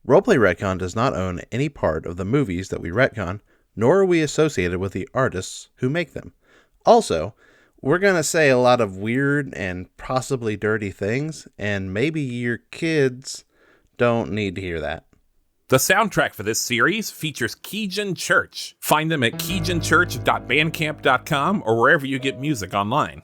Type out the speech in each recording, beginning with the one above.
Roleplay Retcon does not own any part of the movies that we retcon, nor are we associated with the artists who make them. Also, we're going to say a lot of weird and possibly dirty things, and maybe your kids don't need to hear that. The soundtrack for this series features Keegan Church. Find them at keeganchurch.bandcamp.com or wherever you get music online.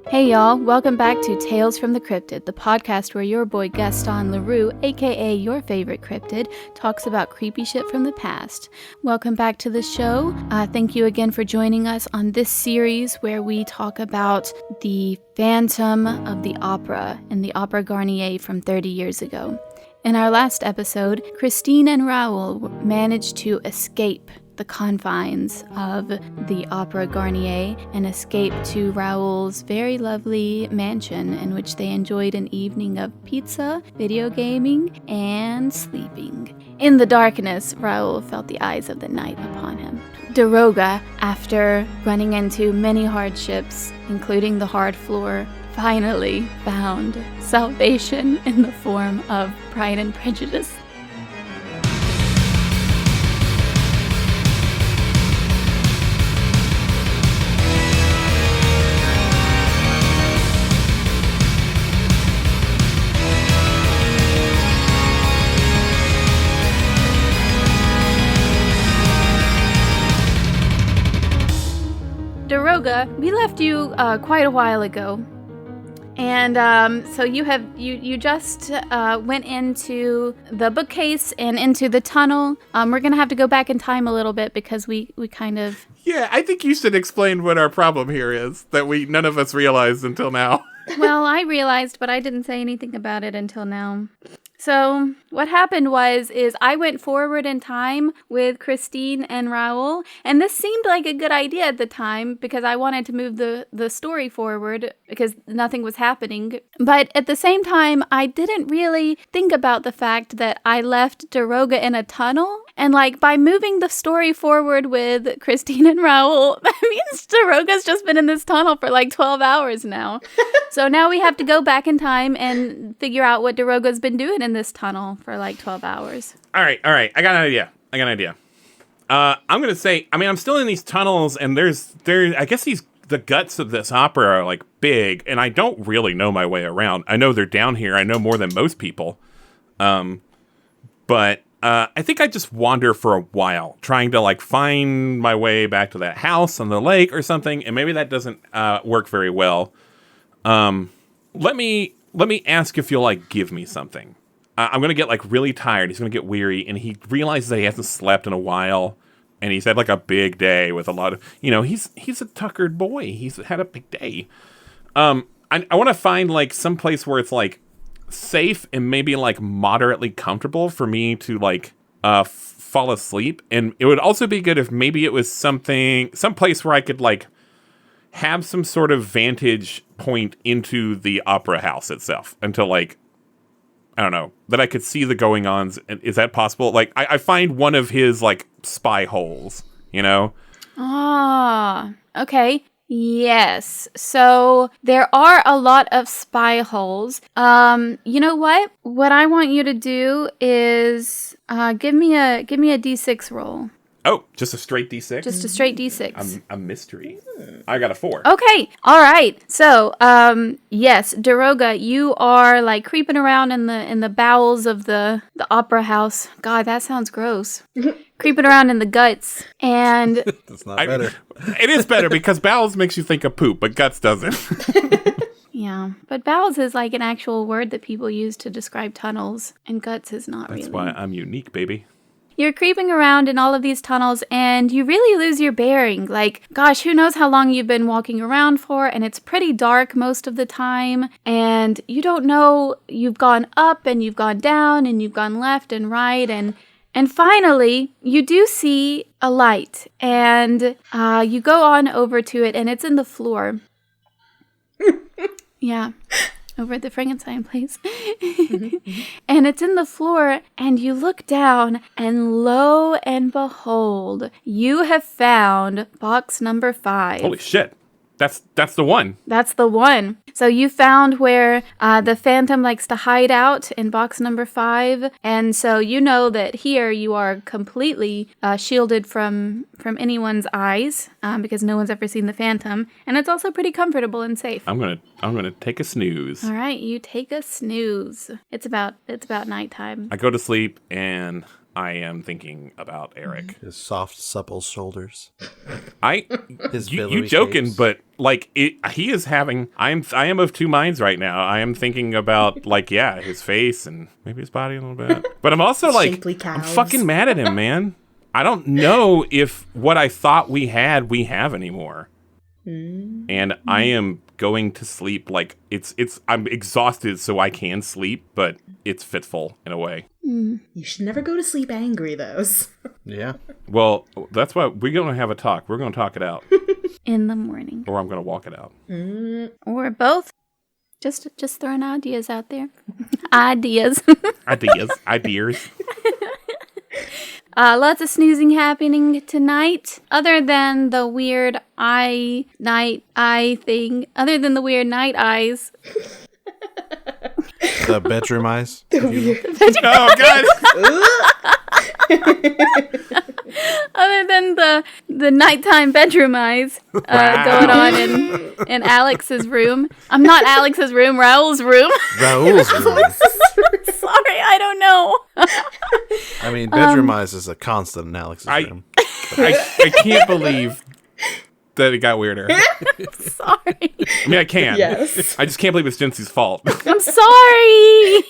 Hey y'all, welcome back to Tales from the Cryptid, the podcast where your boy Gaston LaRue, aka your favorite cryptid, talks about creepy shit from the past. Welcome back to the show. Thank you again for joining us on this series where we talk about the Phantom of the Opera and the Opera Garnier from 30 years ago. In our last episode, Christine and Raoul managed to escape the confines of the Opera Garnier and escape to Raoul's very lovely mansion in which they enjoyed an evening of pizza, video gaming, and sleeping. In the darkness, Raoul felt the eyes of the night upon him. Daroga, after running into many hardships, including the hard floor, finally found salvation in the form of Pride and Prejudice. Daroga, we left you quite a while ago, and so you just went into the bookcase and into the tunnel. We're gonna have to go back in time a little bit because we kind of... Yeah, I think you should explain what our problem here is that none of us realized until now. Well, I realized, but I didn't say anything about it until now. So what happened is I went forward in time with Christine and Raoul, and this seemed like a good idea at the time because I wanted to move the story forward because nothing was happening. But at the same time, I didn't really think about the fact that I left Daroga in a tunnel. And by moving the story forward with Christine and Raoul, that means Daroga's just been in this tunnel for 12 hours now. So now we have to go back in time and figure out what Daroga's been doing in this tunnel for 12 hours. All right. I got an idea. I'm going to say, I'm still in these tunnels, and I guess the guts of this opera are big, and I don't really know my way around. I know they're down here. I know more than most people. But I think I just wander for a while, trying to find my way back to that house on the lake or something, and maybe that doesn't work very well. Let me ask if you'll give me something. I'm gonna get really tired. He's gonna get weary, and he realizes that he hasn't slept in a while, and he's had a big day with a lot of he's a tuckered boy. He's had a big day. I want to find some place where it's safe and maybe moderately comfortable for me to fall asleep. And it would also be good if maybe it was some place where I could have some sort of vantage point into the opera house itself until I don't know, that I could see the going-ons. Is that possible? I find one of his spy holes, Ah, okay. Yes. So there are a lot of spy holes. You know what? What I want you to do is give me a D6 roll. Oh, just a straight D6? Just a straight D6. A mystery. I got a 4. Okay. All right. So, yes, Daroga, you are creeping around in the bowels of the opera house. God, that sounds gross. Creeping around in the guts. And that's not better. It is better because bowels makes you think of poop, but guts doesn't. Yeah, but bowels is an actual word that people use to describe tunnels, and guts is not really. That's why I'm unique, baby. You're creeping around in all of these tunnels, and you really lose your bearing. Gosh, who knows how long you've been walking around for, and it's pretty dark most of the time, and you don't know, you've gone up, and you've gone down, and you've gone left and right, and finally, you do see a light, and you go on over to it, and it's in the floor. Yeah. over at the Frankenstein place. And it's in the floor, and you look down, and lo and behold, you have found box number 5. Holy shit. That's the one. That's the one. So you found where the Phantom likes to hide out in box number 5. And so you know that here you are completely shielded from anyone's eyes because no one's ever seen the Phantom. And it's also pretty comfortable and safe. I'm gonna take a snooze. All right, you take a snooze. It's about nighttime. I go to sleep and I am thinking about Eric. His soft, supple shoulders. His You joking, shapes. but like he is having. I am of two minds right now. I am thinking about like his face and maybe his body a little bit, but I'm also like Shapely I'm calves. fucking mad at him, man. I don't know if what I thought we have anymore. And I am going to sleep like I'm exhausted so I can sleep, but it's fitful in a way. You should never go to sleep angry, though. Yeah. Well, that's why we're going to have a talk. We're going to talk it out. In the morning. Or I'm going to walk it out. Or both. Just throwing ideas out there. Ideas. Ideas. Lots of snoozing happening tonight. Other than the weird night eye thing. Other than the weird night eyes. The bedroom eyes. Oh, God. Other than the nighttime bedroom eyes going on in Alex's room. I'm not Alex's room, Raoul's room. Raoul's room. Sorry, I don't know. I mean, bedroom eyes is a constant in Alex's room. I can't believe that it got weirder. Sorry. I mean, I can. Yes. I just can't believe it's Jency's fault. I'm sorry.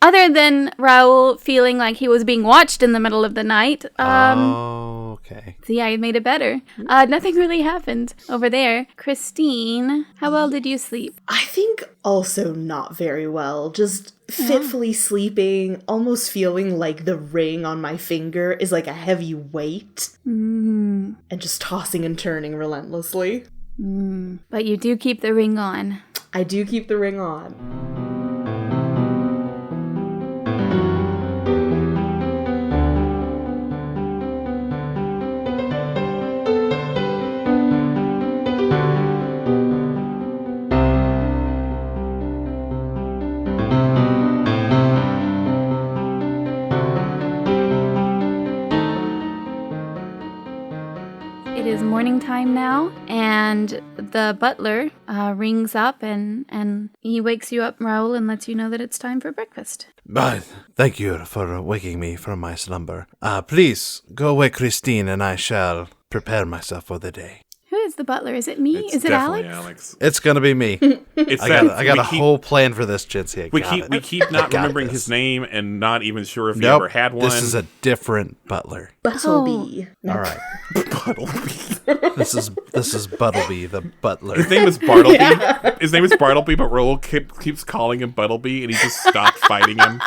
Other than Raoul feeling like he was being watched in the middle of the night. Okay. See, I made it better. Nothing really happened over there. Christine, how well did you sleep? I think also not very well. Just fitfully sleeping, almost feeling like the ring on my finger is like a heavy weight. And just tossing and turning relentlessly. But you do keep the ring on. I do keep the ring on. It is morning time now, and the butler rings up and he wakes you up, Raoul, and lets you know that it's time for breakfast. Thank you for waking me from my slumber. Please, go away, Christine, and I shall prepare myself for the day. Who is the butler? Is it me? It's Is it definitely Alex? It's gonna be me. It's I got a whole plan for this, Jency. We keep not got remembering this. his name and not even sure if he Nope, ever had one. this is a different butler. Buttlebee. All right. This is Buttlebee, the butler. His name is Bartleby. His name is Bartleby, but Raoul keeps calling him Buttleby, and he just stopped fighting him.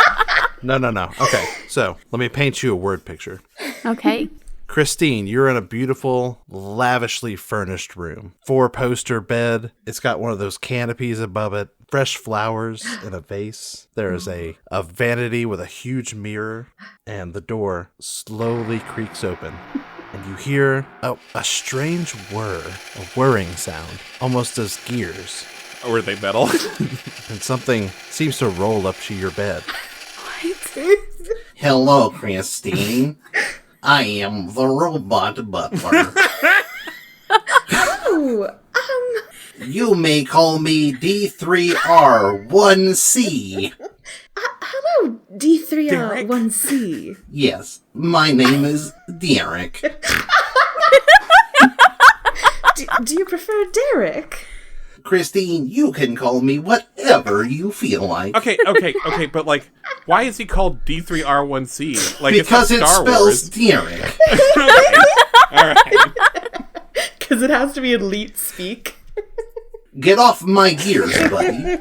No. Okay, so let me paint you a word picture. Okay. Christine, you're in a beautiful, lavishly furnished room. 4-poster bed. It's got one of those canopies above it. Fresh flowers in a vase. There is a vanity with a huge mirror. And the door slowly creaks open. And you hear a strange whir, a whirring sound, almost as gears. Or were they metal? And something seems to roll up to your bed. Hello, Christine. I am the robot butler. Oh, You may call me D3R1C. hello, D3R1C. Yes, my name is Derek. Do you prefer Derek? Christine, you can call me whatever you feel like. Okay, but like, why is he called D3R1C? Like, Because it's it not Star spells Wars. Derek. All right. Because it has to be elite speak. Get off my gears, buddy.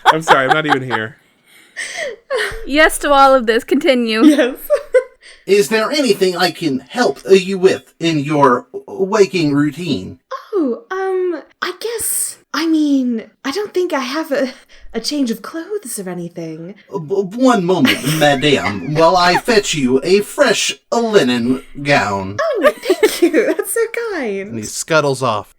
I'm sorry, I'm not even here. Yes to all of this. Continue. Yes. Is there anything I can help you with in your waking routine? Oh, I guess I mean, I don't think I have a change of clothes or anything. One moment, madame, while I fetch you a fresh linen gown. Oh, thank you. That's so kind. And he scuttles off.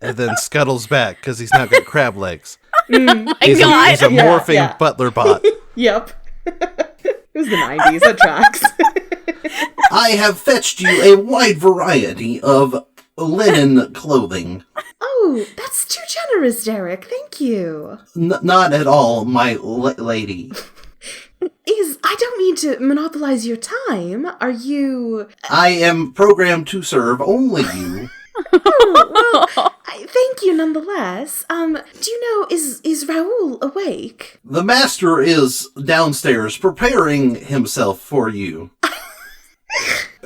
And then scuttles back because he's not got crab legs. He's a morphing butler bot. Yep. It was the 90s. That tracks. I have fetched you a wide variety of linen clothing. Oh, that's too generous, Derek. Thank you. Not at all, my lady. I don't mean to monopolize your time. Are you... I am programmed to serve only you. Oh, well, thank you nonetheless. Do you know, is Raoul awake? The master is downstairs preparing himself for you.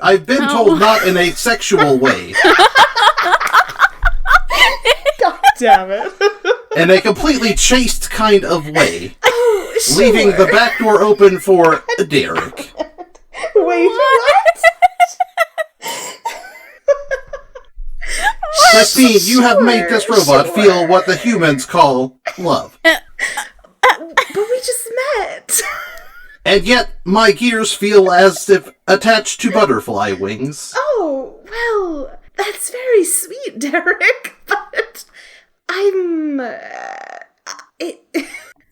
I've been told not in a sexual way. God damn it. In a completely chaste kind of way. Oh, sure. Leaving the back door open for Derek. Wait, what? Christine, you have made this robot feel what the humans call love. But we just met. And yet, my gears feel as if attached to butterfly wings. Oh, well, that's very sweet, Derek, but I'm...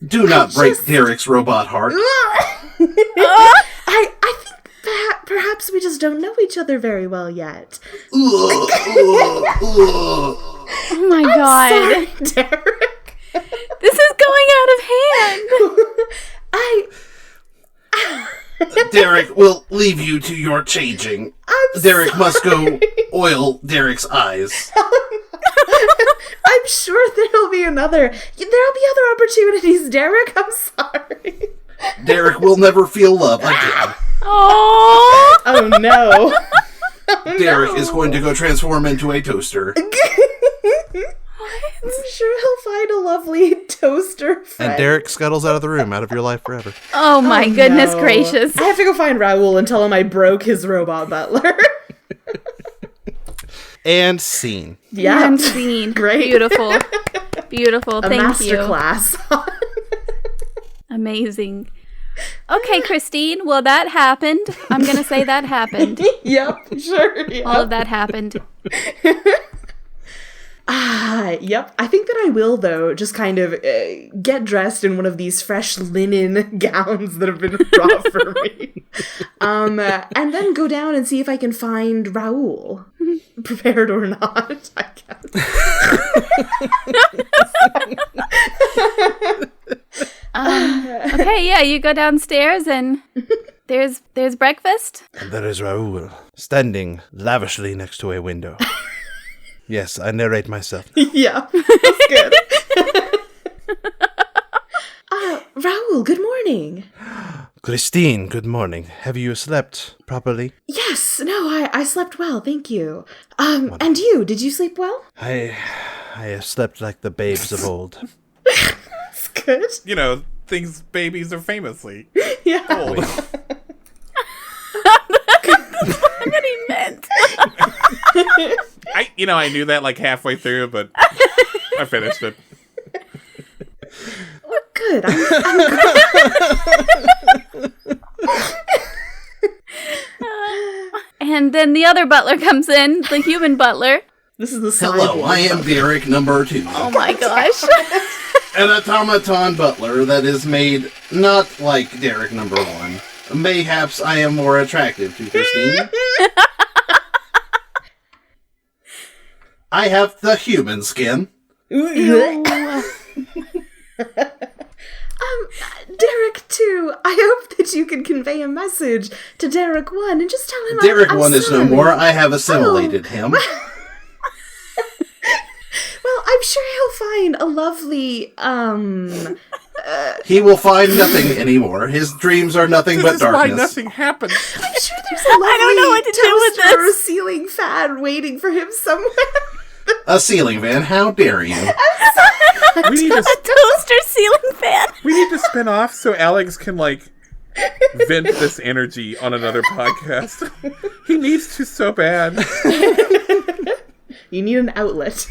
Do not break Derek's robot heart. I think perhaps we just don't know each other very well yet. Oh my god. Sorry, Derek. This is going out of hand. Derek will leave you to your changing. Derek must go oil Derek's eyes. I'm sure there'll be other opportunities, Derek. I'm sorry. Derek will never feel love again. Oh. Oh no. Derek is going to go transform into a toaster. I'm sure he'll find a lovely toaster friend. And Derek scuttles out of the room, out of your life forever. Oh my goodness no. gracious. I have to go find Raoul and tell him I broke his robot butler. And scene. Yeah. And scene. Great. Beautiful. Beautiful. A Thank you. masterclass. Amazing. Okay, Christine. Well, that happened. I'm going to say that happened. Yep, sure. Yep. All of that happened. Yep. I think that I will, though, just kind of get dressed in one of these fresh linen gowns that have been brought for me. And then go down and see if I can find Raoul. Prepared or not, I guess. Okay, yeah, you go downstairs and there's breakfast. And there is Raoul, standing lavishly next to a window. Yes, I narrate myself. Yeah, that's good. Raoul, good morning. Christine, good morning. Have you slept properly? Yes, no, I slept well, thank you. And you, did you sleep well? I have slept like the babes of old. That's good. You know, things babies are famously Yeah. old. That's what he meant. I knew that like halfway through, but I finished it. Well, good. I'm good. And then the other butler comes in, the human butler. This is the Hello, cyborg. I am Derek number 2. Oh my gosh. An automaton butler that is made not like Derek number 1. Mayhaps I am more attractive to Christine. I have the human skin. Derek 2, I hope that you can convey a message to Derek 1 and just tell him Derek I'm 1 is no sorry. more. I have assimilated him. Well, I'm sure he'll find a lovely, He will find nothing anymore. His dreams are nothing This but is why darkness. nothing happens. I'm sure there's a lovely don't know what to do with toaster or this. ceiling fan waiting for him somewhere. A ceiling fan, how dare you? We need A toaster ceiling fan. to spin off so Alex can like vent this energy on another podcast. He needs to so bad. You need an outlet.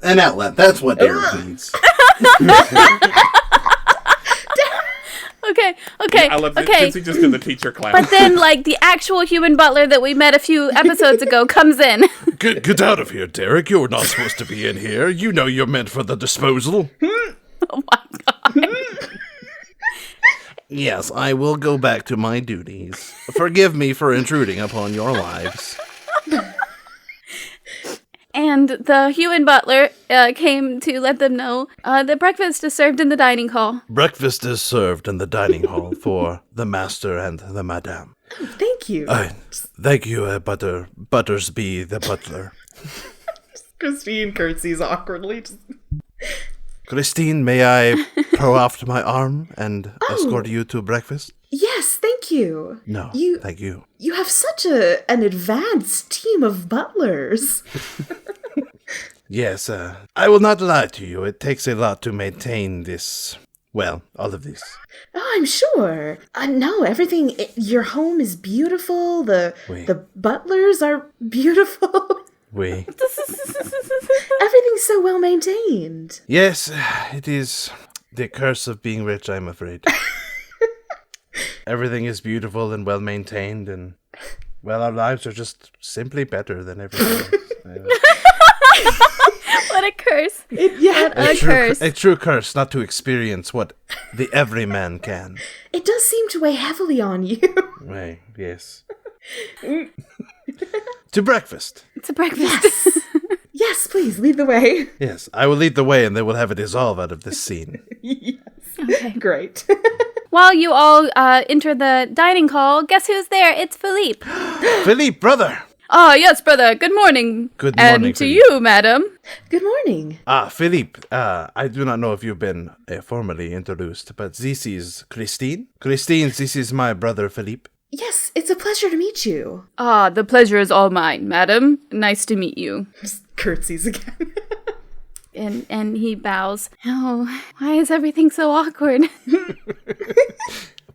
An outlet. That's what Derek needs. Okay. I love that okay. Jitsi just did the teacher class. But then, like, the actual human butler that we met a few episodes ago comes in. Get out of here, Derek. You're not supposed to be in here. You know you're meant for the disposal. Oh my god. Yes, I will go back to my duties. Forgive me for intruding upon your lives. And the human butler came to let them know that breakfast is served in the dining hall. Breakfast is served in the dining hall for the master and the madame. Thank you. Thank you, Buttersby the butler. Christine curtsies awkwardly. Christine, may I throw off my arm and escort you to breakfast? Yes, thank you. No, thank you. You have such an advanced team of butlers. Yes, I will not lie to you. It takes a lot to maintain this, well, all of this. Oh, I'm sure. No, everything, your home is beautiful. The butlers are beautiful. Oui. Everything's so well maintained. Yes, it is the curse of being rich, I'm afraid. Everything is beautiful and well maintained, and, well, our lives are just simply better than everything else. What a curse. A true curse not to experience what the everyman can. It does seem to weigh heavily on you. Right, yes. To breakfast. It's a breakfast. Yes. Yes, please, lead the way. Yes, I will lead the way, and then we'll have a dissolve out of this scene. Yes. Okay. Great. While you all enter the dining hall, guess who's there? It's Philippe. Philippe, brother! Oh, yes, brother. Good morning. Good morning, And to Philippe. you, madam. Good morning. Philippe, I do not know if you've been formally introduced, but this is Christine. Christine, this is my brother, Philippe. Yes, it's a pleasure to meet you. Ah, the pleasure is all mine, madam. Nice to meet you. Just curtsies again. And he bows. Oh, why is everything so awkward?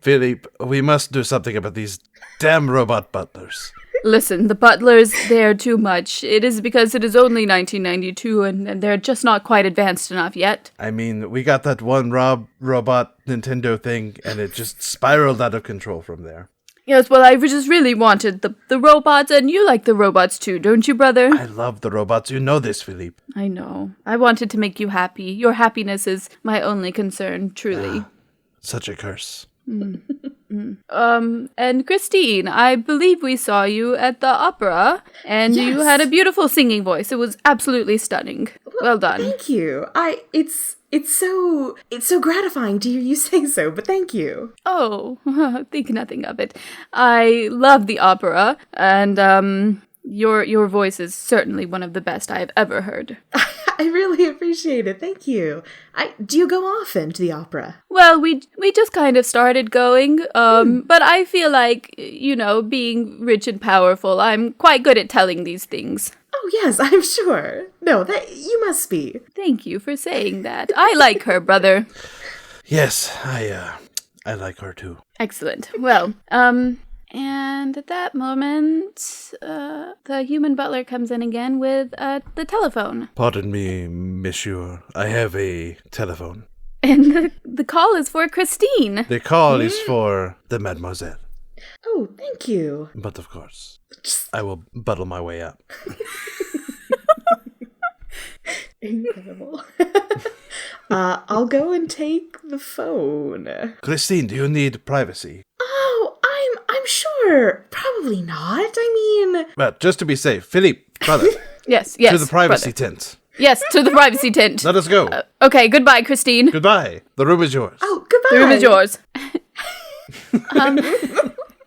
Philippe, we must do something about these damn robot butlers. Listen, the butlers, they're too much. It is because it is only 1992 and they're just not quite advanced enough yet. I mean, we got that one robot Nintendo thing, and it just spiraled out of control from there. Yes, well, I just really wanted the robots, and you like the robots too, don't you, brother? I love the robots. You know this, Philippe. I know. I wanted to make you happy. Your happiness is my only concern, truly. Such a curse. And Christine, I believe we saw you at the opera, and you Yes. had a beautiful singing voice. It was absolutely stunning. Well done. Thank you. It's so gratifying to hear you say so, but thank you. Oh, think nothing of it. I love the opera, and your voice is certainly one of the best I have ever heard. I really appreciate it. Thank you. Do you go often to the opera? Well, we just kind of started going, but I feel like, you know, being rich and powerful, I'm quite good at telling these things. Oh, yes, I'm sure. No, that you must be. Thank you for saying that. I like her, brother. Yes, I like her too. Excellent. Well, and at that moment, the human butler comes in again with the telephone. Pardon me, monsieur. I have a telephone. And the call is for Christine. The call is for the mademoiselle. Oh, thank you. But of course, I will buttle my way up. Incredible. I'll go and take the phone. Christine, do you need privacy? Oh, I'm sure. Probably not. I mean, Well, just to be safe, Philippe, brother, Yes, to the privacy brother. tent. Yes, to the privacy tent. Let us go. Okay, goodbye, Christine. Goodbye. The room is yours. oh, goodbye. The room is yours.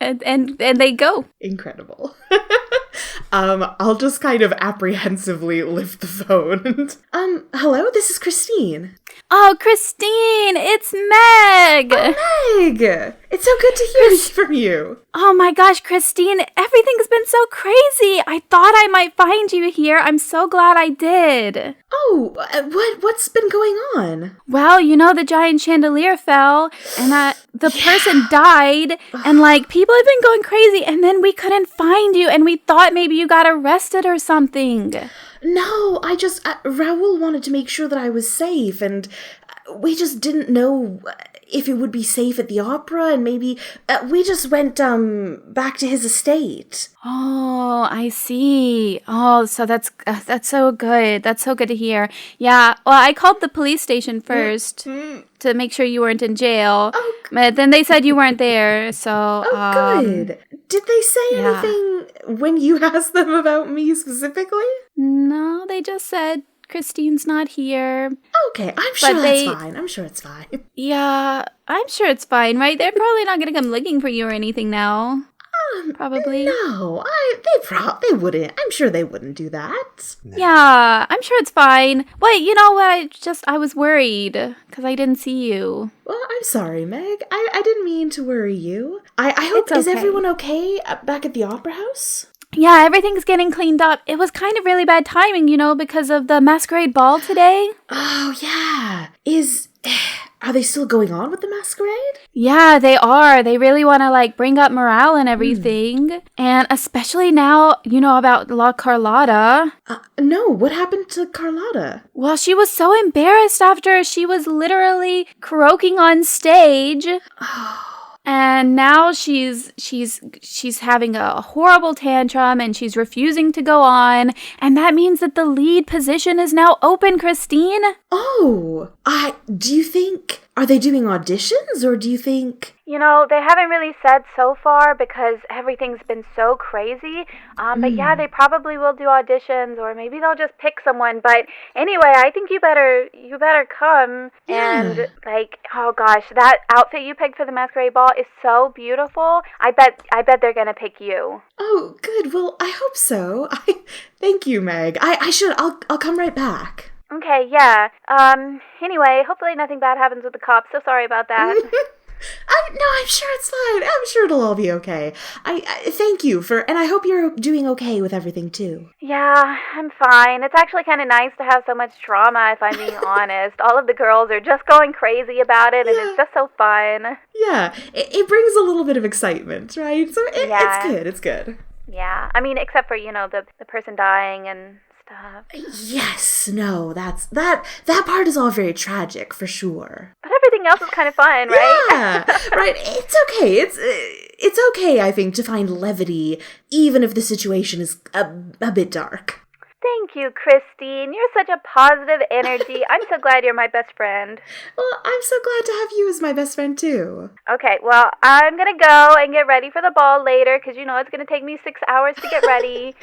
And they go. Incredible. I'll just kind of apprehensively lift the phone. Hello, this is Christine. Oh, Christine, it's Meg. Meg! It's so good to hear from you. Oh my gosh, Christine, everything's been so crazy. I thought I might find you here. I'm so glad I did. Oh, what's been going on? Well, the giant chandelier fell and the person died and people have been going crazy and then we couldn't find you and we thought maybe you got arrested or something. No, I just, Raoul wanted to make sure that I was safe and we just didn't know if it would be safe at the opera and maybe we just went back to his estate. Oh, I see. Oh, so that's so good. That's so good to hear. Yeah. Well, I called the police station first to make sure you weren't in jail. Oh, but then they said you weren't there. So. Oh, good. Did they say anything when you asked them about me specifically? No, they just said Christine's not here. Okay, I'm sure that's fine. I'm sure it's fine. Yeah, I'm sure it's fine, right? They're probably not going to come looking for you or anything now. Probably. No, they wouldn't. I'm sure they wouldn't do that. Yeah, I'm sure it's fine. Wait, you know what? I was worried because I didn't see you. Well, I'm sorry, Meg. I didn't mean to worry you. I hope, okay. Is everyone okay back at the Opera House? Yeah, everything's getting cleaned up. It was kind of really bad timing, because of the Masquerade ball today. Oh, yeah. Are they still going on with the Masquerade? Yeah, they are. They really want to, bring up morale and everything. And especially now, about La Carlotta. No, what happened to Carlotta? Well, she was so embarrassed after she was literally croaking on stage. Oh. And now she's having a horrible tantrum and she's refusing to go on. And that means that the lead position is now open, Christine. Oh, do you think, are they doing auditions or do you think? They haven't really said so far because everything's been so crazy. But yeah, they probably will do auditions or maybe they'll just pick someone. But anyway, I think you better come. Yeah. And oh gosh, that outfit you picked for the Masquerade Ball is so beautiful. I bet they're gonna pick you. Oh, good. Well, I hope so. Thank you, Meg. I'll come right back. Okay, yeah. Anyway, hopefully nothing bad happens with the cops. So sorry about that. No, I'm sure it's fine. I'm sure it'll all be okay. I thank you and I hope you're doing okay with everything too. Yeah, I'm fine. It's actually kind of nice to have so much drama, if I'm being honest. All of the girls are just going crazy about it, and it's just so fun. Yeah, it brings a little bit of excitement, right? So it's good. It's good. Yeah, I mean, except for the person dying and stuff. Yes, no, that part is all very tragic for sure. But everything else is kind of fun, right? Yeah, right. It's okay. It's okay, I think, to find levity, even if the situation is a bit dark. Thank you, Christine. You're such a positive energy. I'm so glad you're my best friend. Well, I'm so glad to have you as my best friend, too. Okay, well, I'm going to go and get ready for the ball later, because it's going to take me 6 hours to get ready.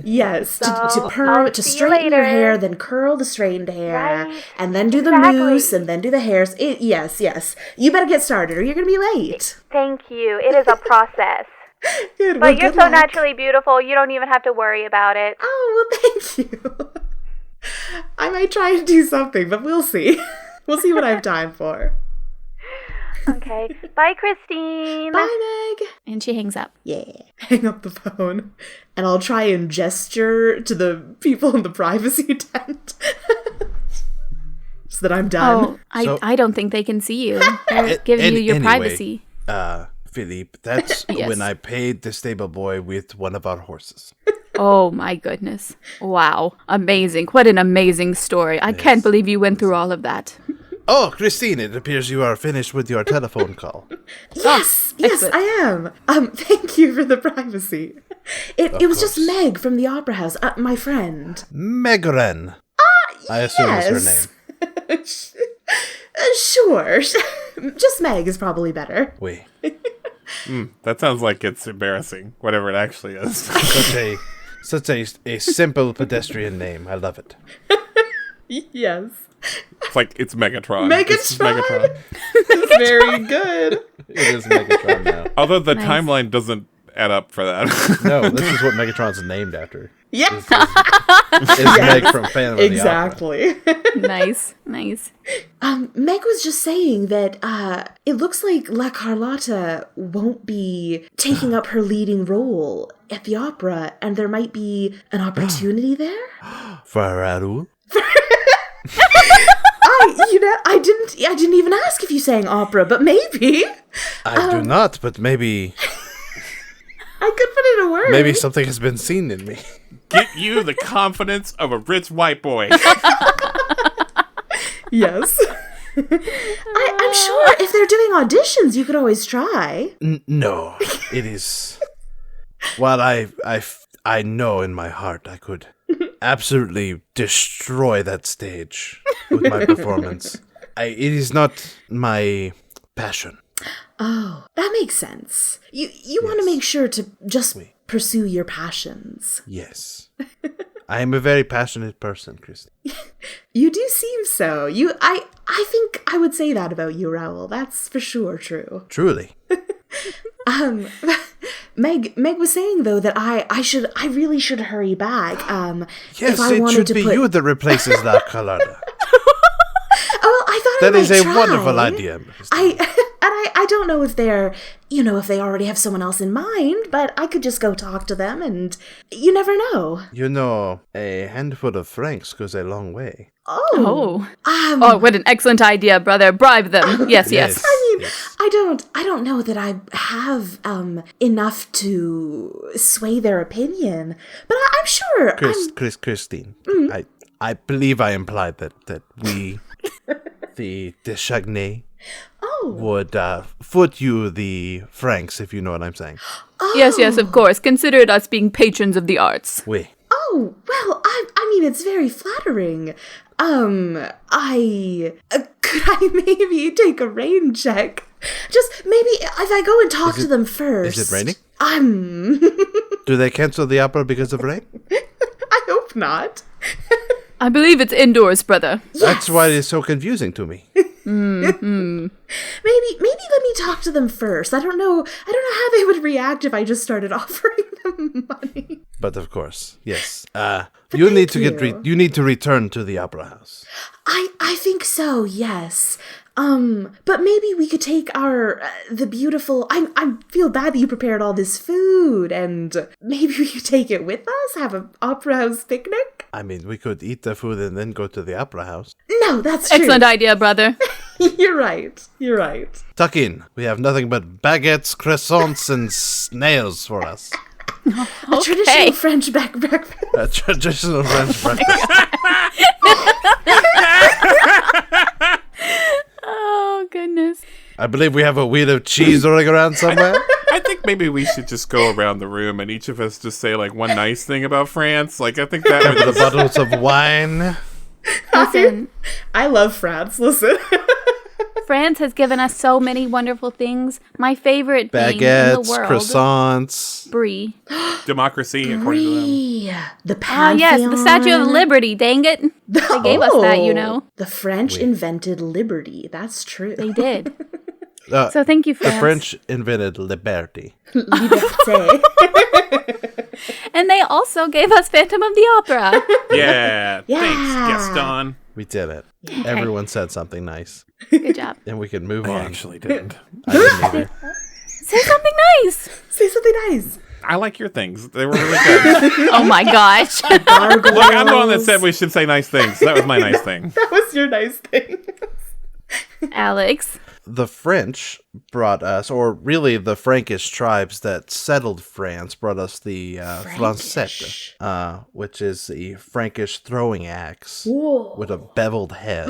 Yes, so to straighten your hair, then curl the straightened hair, and then do the mousse, and then do the hairs. Yes. You better get started, or you're going to be late. Thank you. It is a process. Good, but you're so naturally beautiful, you don't even have to worry about it. Oh, well, thank you. I might try and do something, but we'll see. We'll see what I have time for. Okay. Bye, Christine. Bye, Meg. And she hangs up. Yeah. Hang up the phone. And I'll try and gesture to the people in the privacy tent. So that I'm done. Oh, I don't think they can see you. They're giving you your privacy. Philippe, that's yes. when I paid the stable boy with one of our horses. Oh my goodness. Wow. Amazing. What an amazing story. I can't believe you went through all of that. Oh, Christine, it appears you are finished with your telephone call. Yes, excellent. I am. Thank you for the privacy. It was just Meg from the Opera House, my friend. Megren. I assume is her name. Sure. Just Meg is probably better. Oui. That sounds like it's embarrassing, whatever it actually is. Such a simple pedestrian name. I love it. Yes. It's like it's Megatron. Megatron. It's very good. It is Megatron now. Although the timeline doesn't add up for that. No, this is what Megatron's named after. Yeah. Is Meg from Phantom of the Exactly. Nice. Meg was just saying that it looks like La Carlotta won't be taking up her leading role at the opera, and there might be an opportunity there. For Raoul? I didn't even ask if you sang opera, but maybe. I do not, but maybe I could put it in a word. maybe something has been seen in me. Get you the confidence of a rich white boy. Yes. I'm sure if they're doing auditions, you could always try. No, it is. While I know in my heart I could absolutely destroy that stage with my performance. It is not my passion. Oh, that makes sense. You want to make sure to just pursue your passions. Yes. I am a very passionate person, Christy. You do seem so. I think I would say that about you, Raoul. That's for sure true. Truly. Meg was saying though that I really should hurry back. Yes, if I it wanted should to be put... you that replaces La Carlotta. Oh, I thought That I is might a try. wonderful idea. I don't know if they're, if they already have someone else in mind, but I could just go talk to them, and you never know. You know, a handful of francs goes a long way. Oh, what an excellent idea, brother. Bribe them. Yes. I mean, I don't know that I have enough to sway their opinion, but I'm sure. Christine, I believe I implied that we, the Chagny, would foot you the francs, if you know what I'm saying. Yes, of course. Consider us being patrons of the arts. Oui. Oh, well, I mean, it's very flattering. Could I maybe take a rain check? Just maybe if I go and talk to them first. Is it raining? Do they cancel the opera because of rain? I hope not. I believe it's indoors, brother. Yes. That's why it's so confusing to me. Maybe let me talk to them first. I don't know how they would react if I just started offering them money. But of course, yes. You need to return to the opera house. I think so, yes. But maybe we could take the beautiful, I feel bad that you prepared all this food, and maybe we could take it with us, have an opera house picnic? I mean, we could eat the food and then go to the opera house. No, that's true. Excellent idea, brother. You're right. Tuck in. We have nothing but baguettes, croissants, and snails for us. A traditional French breakfast. A traditional French breakfast. Oh, goodness. I believe we have a wheel of cheese rolling around somewhere. I think maybe we should just go around the room and each of us just say like one nice thing about France. Like I think that The bottles of wine. Listen, I love France. Listen. France has given us so many wonderful things. My favorite thing in the Baguettes, world. croissants. Brie. democracy, according to them. The Pantheon. Yes, the Statue of Liberty, dang it. They gave us that, The French invented liberty. That's true. They did. So thank you, France. The French invented liberty. Liberté. And they also gave us Phantom of the Opera. Yeah. Yeah. Thanks, Gaston. We did it. Everyone said something nice. Good job. And we can move I on. actually didn't. I didn't either. Say something nice. Say something nice. I like your things. They were really good. Oh my gosh. Look, I'm the one that said we should say nice things. That was my nice thing. That was your nice thing. Alex. The French brought us, or really the Frankish tribes that settled France, brought us the lancette, which is the Frankish throwing axe with a beveled head.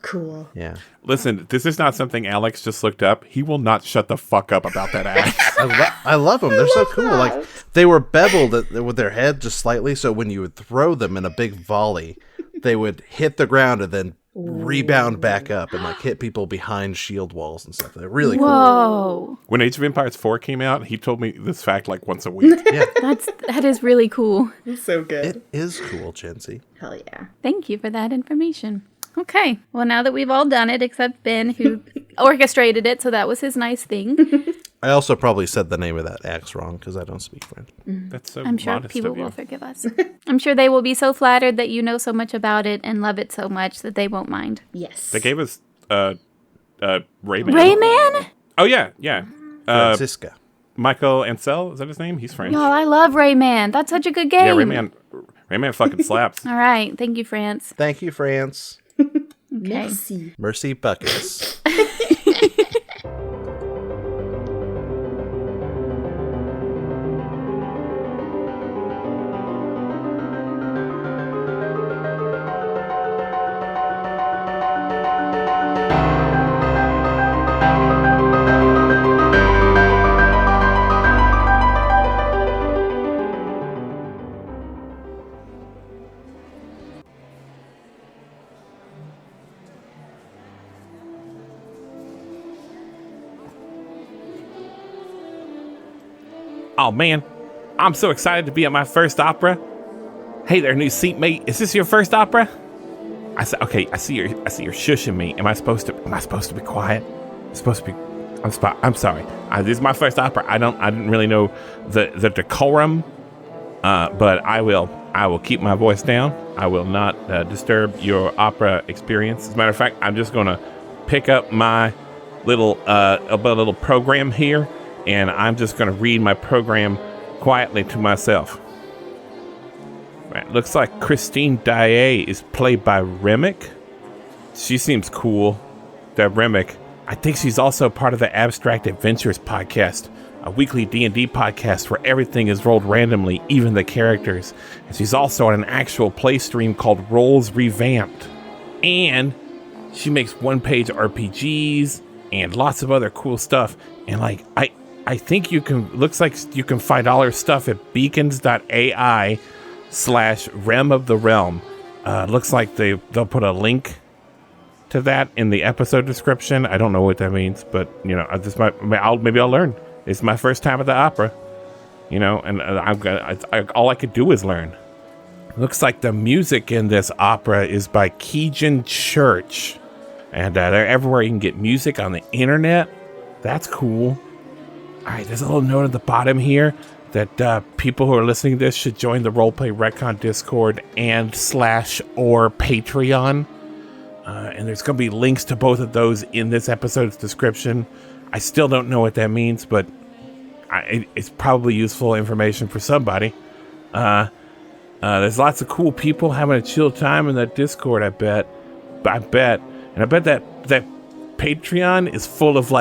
Cool. Yeah. Listen, this is not something Alex just looked up. He will not shut the fuck up about that axe. I love them. They're so cool. Like, they were beveled with their head just slightly, so when you would throw them in a big volley, they would hit the ground and then rebound back up and like hit people behind shield walls and stuff. They're really cool. Whoa. When Age of Empires 4 came out, he told me this fact like once a week. Yeah. That is really cool. So good. It is cool, Jency. Hell yeah. Thank you for that information. Okay. Well, now that we've all done it, except Ben, who orchestrated it, so that was his nice thing. I also probably said the name of that axe wrong because I don't speak French. That's so I'm sure modest people of you. will forgive us. I'm sure they will be so flattered that you know so much about it and love it so much that they won't mind. Yes. They gave us Rayman. Rayman? Oh, yeah. Francisca. Michael Ansel, is that his name? He's French. Y'all, I love Rayman. That's such a good game. Yeah, Rayman fucking slaps. All right. Thank you, France. Thank you, France. Okay. Merci. Mercy buckets. Oh, man. I'm so excited to be at my first opera. Hey there, new seatmate. Is this your first opera? I said, okay, I see you're shushing me. Am I supposed to be quiet? I'm sorry. This is my first opera. I didn't really know the decorum. But I will keep my voice down. I will not disturb your opera experience. As a matter of fact, I'm just gonna pick up my little program here, and I'm just gonna read my program quietly to myself. Right, looks like Christine Daae is played by Remick. She seems cool. That Remick. I think she's also part of the Abstract Adventures podcast, a weekly D&D podcast where everything is rolled randomly, even the characters. And she's also on an actual play stream called Rolls Revamped. And she makes one-page RPGs and lots of other cool stuff. And I think looks like you can find all her stuff at beacons.ai/Rem of the Realm. Looks like they'll put a link to that in the episode description. I don't know what that means, but maybe I'll learn. It's my first time at the opera, and all I could do is learn. Looks like the music in this opera is by Keegan Church, and they're everywhere you can get music on the internet. That's cool. All right, there's a little note at the bottom here that people who are listening to this should join the Roleplay Retcon Discord and /or Patreon. And there's going to be links to both of those in this episode's description. I still don't know what that means, but it's probably useful information for somebody. There's lots of cool people having a chill time in that Discord, I bet. And I bet that Patreon is full of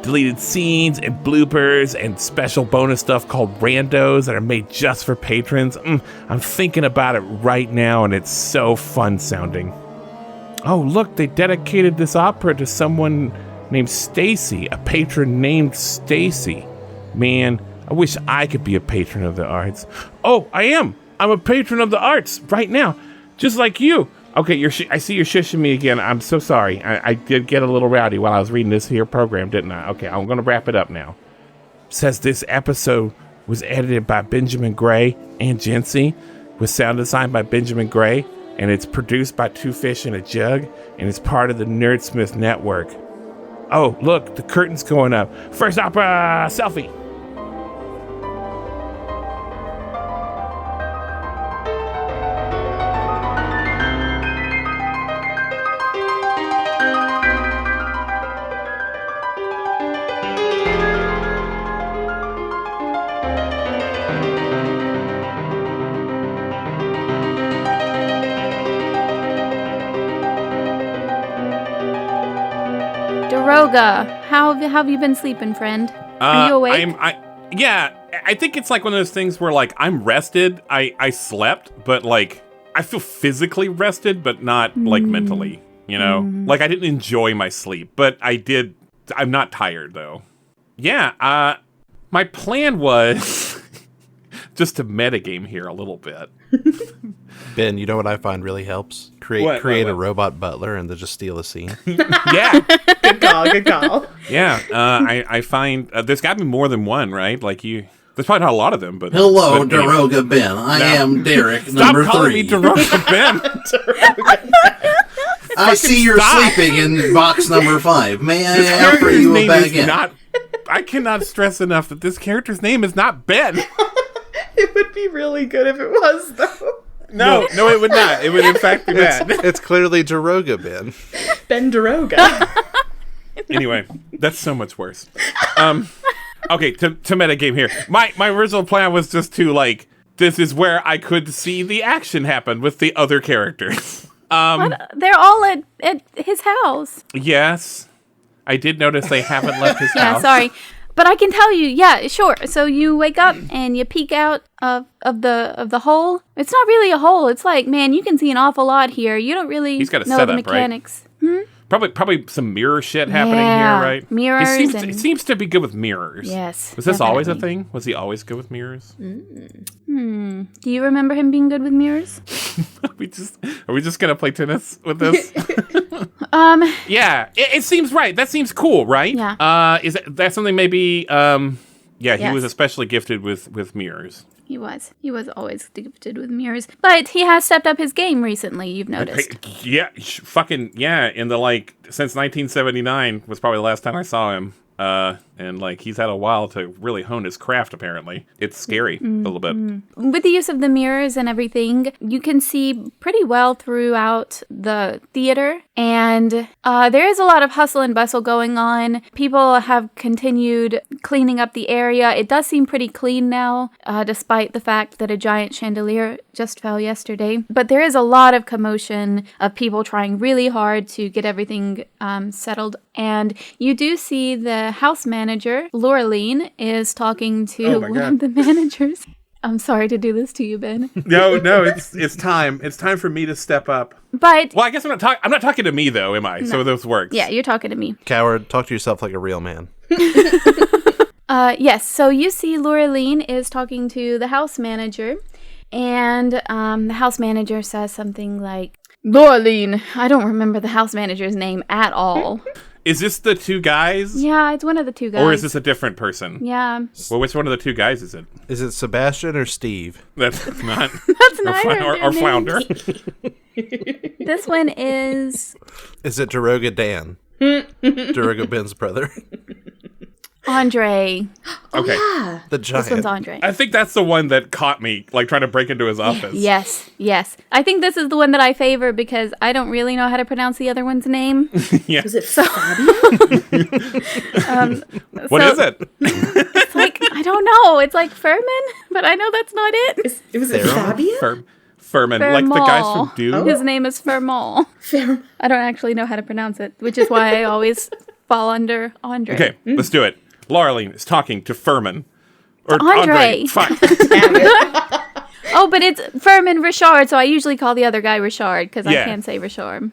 deleted scenes and bloopers and special bonus stuff called randos that are made just for patrons. I'm thinking about it right now, and it's so fun sounding. Oh, look, they dedicated this opera to someone named Stacy, a patron named Stacy. Man, I wish I could be a patron of the arts. Oh, I am. I'm a patron of the arts right now, just like you. Okay, I see you're shushing me again. I'm so sorry. I did get a little rowdy while I was reading this here program, didn't I? Okay, I'm going to wrap it up now. Says this episode was edited by Benjamin Gray and Jency, with sound design by Benjamin Gray, and it's produced by Two Fish in a Jug, and it's part of the Nerdsmith Network. Oh, look, the curtain's going up. First opera selfie. Daroga, how have you been sleeping, friend? Are you awake? I think it's like one of those things where I'm rested. I slept, but I feel physically rested, but not mentally, I didn't enjoy my sleep, but I did. I'm not tired though. Yeah. My plan was just to metagame here a little bit. Ben, you know what I find really helps? Create a robot butler and then just steal a scene. Yeah. Good call. Yeah. I find there's got to be more than one, right? There's probably not a lot of them, but... Hello, Daroga Ben. I am Derek, Stop number 3. Stop calling me Daroga Ben. I see you're sleeping in box number 5. May I offer you a bag in? I cannot stress enough that this character's name is not Ben. It would be really good if it was, though. No, it would not. It would, in fact, be bad. It's clearly Daroga, Ben. Ben Daroga. Anyway, that's so much worse. Okay, to metagame here. My original plan was just to, like, this is where I could see the action happen with the other characters. They're all at his house. Yes. I did notice they haven't left his house. Yeah, sorry. But I can tell you, yeah, sure. So you wake up and you peek out of the hole. It's not really a hole. It's like, man, you can see an awful lot here. You don't really He's got a know setup, the mechanics. Right? Probably some mirror shit happening Yeah, here, right? mirrors He seems to be good with mirrors. Yes. Was this always a definitely. thing? Was he always good with mirrors? Do you remember him being good with mirrors? Are we just gonna play tennis with this? Yeah, it seems right. That seems cool, right? Yeah. Is that something maybe? Yeah, he Yes. was especially gifted with mirrors. He was always gifted with mirrors. But he has stepped up his game recently, you've noticed. Yeah, fucking yeah. In the since 1979 was probably the last time I saw him. And he's had a while to really hone his craft, apparently. It's scary a little bit. With the use of the mirrors and everything, you can see pretty well throughout the theater. And there is a lot of hustle and bustle going on. People have continued cleaning up the area. It does seem pretty clean now, despite the fact that a giant chandelier just fell yesterday. But there is a lot of commotion of people trying really hard to get everything settled. And you do see the house manager, Laureline, is talking to one of the managers. I'm sorry to do this to you, Ben. No, it's time. It's time for me to step up. But Well, I guess I'm not talking to me though, am I? No. So this works. yeah, you're talking to me. Coward, talk to yourself like a real man. Yes, so you see Laureline is talking to the house manager, and the house manager says something like, Laureline, I don't remember the house manager's name at all. Is this the two guys? Yeah, it's one of the two guys. Or is this a different person? Yeah. Well, which one of the two guys is it? Is it Sebastian or Steve? That's not. That's neither or Flounder. This one is Is it Daroga Dan? Daroga Ben's brother. Andre. Okay. Yeah. The This one's giant. Andre. I think that's the one that caught me, trying to break into his office. Yes. I think this is the one that I favor because I don't really know how to pronounce the other one's name. Yeah. Was it Fabio? What is it? It's like, I don't know. It's like Furman, but I know that's not it. Was it Fabio? Furman, like the guys from Doom. His name is Fermal. I don't actually know how to pronounce it, which is why I always fall under Andre. Okay, let's do it. Laureline is talking to Furman. Or Andre. Fine. Oh, but it's Furman Richard, so I usually call the other guy Richard because I Yeah. can't say Richard.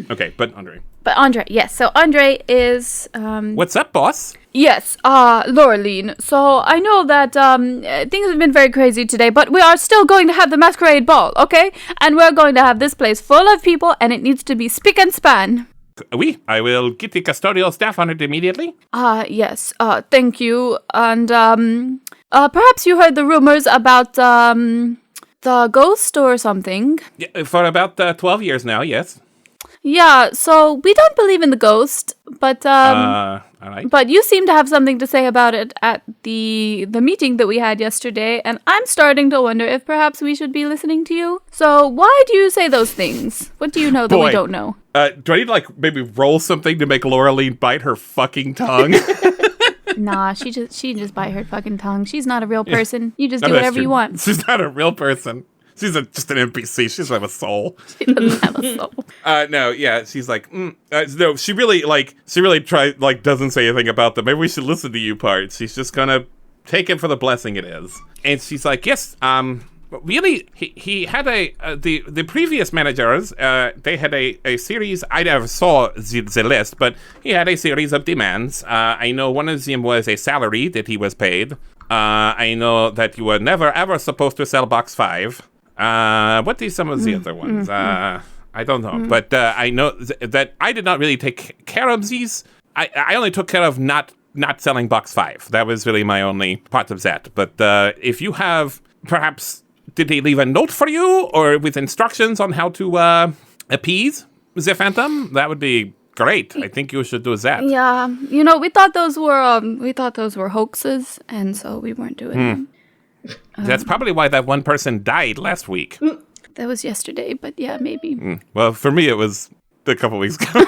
Okay, but Andre. But Andre, yes. So Andre is What's up, boss? yes, Laureline. So I know that things have been very crazy today, but we are still going to have the Masquerade Ball, okay? And we're going to have this place full of people, and it needs to be spick and span. Oui, I will get the custodial staff on it immediately. Yes, thank you. And perhaps you heard the rumors about the ghost or something. Yeah, for about 12 years now, yes. Yeah, so we don't believe in the ghost, but All right. but you seem to have something to say about it at the meeting that we had yesterday, and I'm starting to wonder if perhaps we should be listening to you. So why do you say those things? What do you know that we Boy. don't know? Do I need to, maybe roll something to make Laureline bite her fucking tongue? Nah, she just bite her fucking tongue. She's not a real person. You just No, do that's whatever true. you want. She's not a real person. She's just an NPC. She doesn't have a soul. She doesn't have a soul. No, yeah, she's like, no, she really doesn't say anything about the, maybe we should listen to you part. She's just gonna take it for the blessing it is. And she's like, yes, really, he had the previous managers, they had a series, I never saw the list, but he had a series of demands. I know one of them was a salary that he was paid. I know that you were never ever supposed to sell box 5. What are some of the other ones? I don't know, but I know that I did not really take care of these. I only took care of not selling box 5. That was really my only part of that. But if you have, perhaps, did he leave a note for you or with instructions on how to appease the Phantom? That would be great. I think you should do that. Yeah, we thought those were hoaxes, and so we weren't doing them. That's probably why that one person died last week. That was yesterday, but yeah, maybe. Well, for me, it was a couple weeks ago.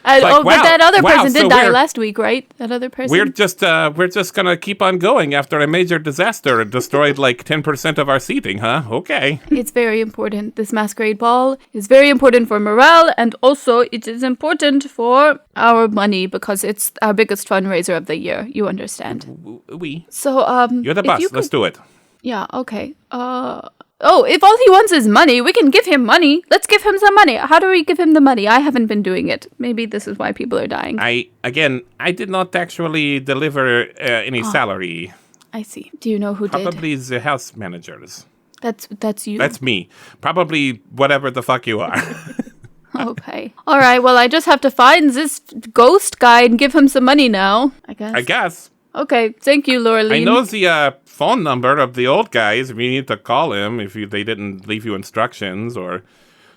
But that other person did die last week, right? That other person. We're just gonna keep on going after a major disaster and destroyed like 10% of our seating, huh? Okay. It's very important. This masquerade ball is very important for morale, and also it is important for our money because it's our biggest fundraiser of the year. You understand? We. So You're the boss. Let's do it. Yeah. Okay. If all he wants is money, we can give him money. Let's give him some money. How do we give him the money? I haven't been doing it. Maybe this is why people are dying. I did not actually deliver any salary. I see. Do you know who did? Probably the house managers. That's you? That's me. Probably whatever the fuck you are. Okay. All right, well, I just have to find this ghost guy and give him some money now, I guess. Okay, thank you, Laureline. I know the phone number of the old guys if you need to call him if they didn't leave you instructions, or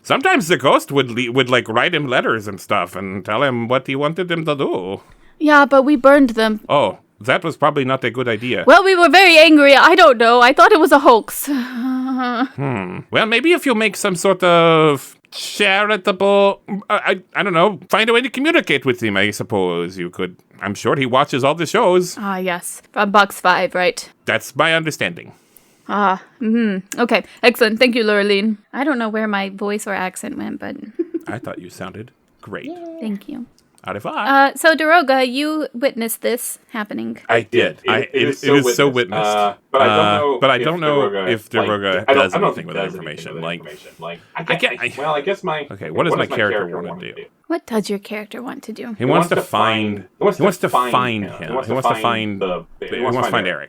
sometimes the ghost would like write him letters and stuff and tell him what he wanted him to do. Yeah, but we burned them. Oh, that was probably not a good idea. Well, we were very angry. I don't know. I thought it was a hoax. Well, maybe if you make some sort of charitable, I don't know, find a way to communicate with him, I suppose you could. I'm sure he watches all the shows. Ah, yes. From Box 5, right? That's my understanding. Okay, excellent. Thank you, Laureline. I don't know where my voice or accent went, but... I thought you sounded great. Thank you. Out of five. So, Daroga, you witnessed this happening. I did. It is so witnessed. But I don't know if Daroga does anything with that information. I guess my... Okay, what does my character want to do? What does your character want to do? He wants to find him. He wants to find Eric.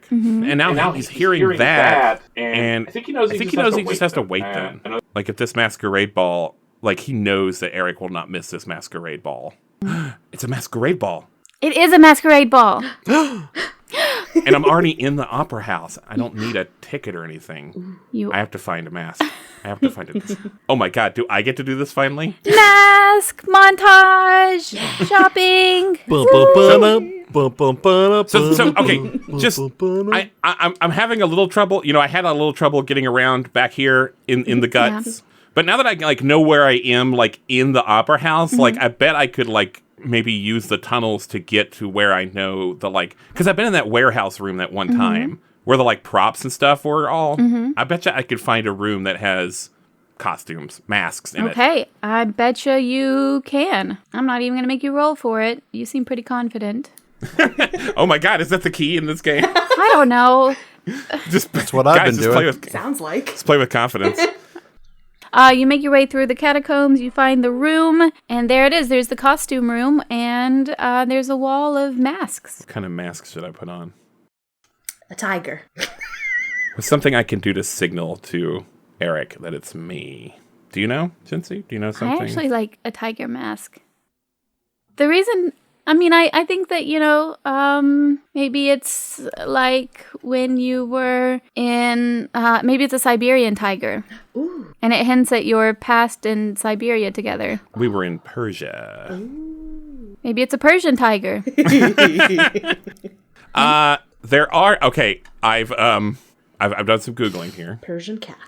Mm-hmm. And now he's hearing that, and I think he knows he just has to wait then. Like, if this masquerade ball, like, he knows that Eric will not miss this masquerade ball. It's a masquerade ball. It is a masquerade ball. And I'm already in the opera house. I don't need a ticket or anything. I have to find a mask. I have to find it. Oh my god, do I get to do this finally? Mask montage, shopping. So okay, just I'm having a little trouble. I had a little trouble getting around back here in the guts. Yeah. But now that I know where I am in the opera house, I bet I could maybe use the tunnels to get to where I know because I've been in that warehouse room that one time where the props and stuff were all. I bet you I could find a room that has costumes, masks in it. Okay, I betcha you can. I'm not even gonna make you roll for it. You seem pretty confident. Oh my god, is that the key in this game? I don't know. That's what I've been doing. Sounds like. Let's play with confidence. You make your way through the catacombs, you find the room, and there it is. There's the costume room, and there's a wall of masks. What kind of mask should I put on? A tiger. What's something I can do to signal to Eric that it's me? Do you know, Cincy? Do you know something? I actually like a tiger mask. The reason... I think that, maybe it's like when you were in, maybe it's a Siberian tiger. Ooh. And it hints at your past in Siberia together. We were in Persia. Ooh. Maybe it's a Persian tiger. There are, okay, I've done some Googling here. Persian cat.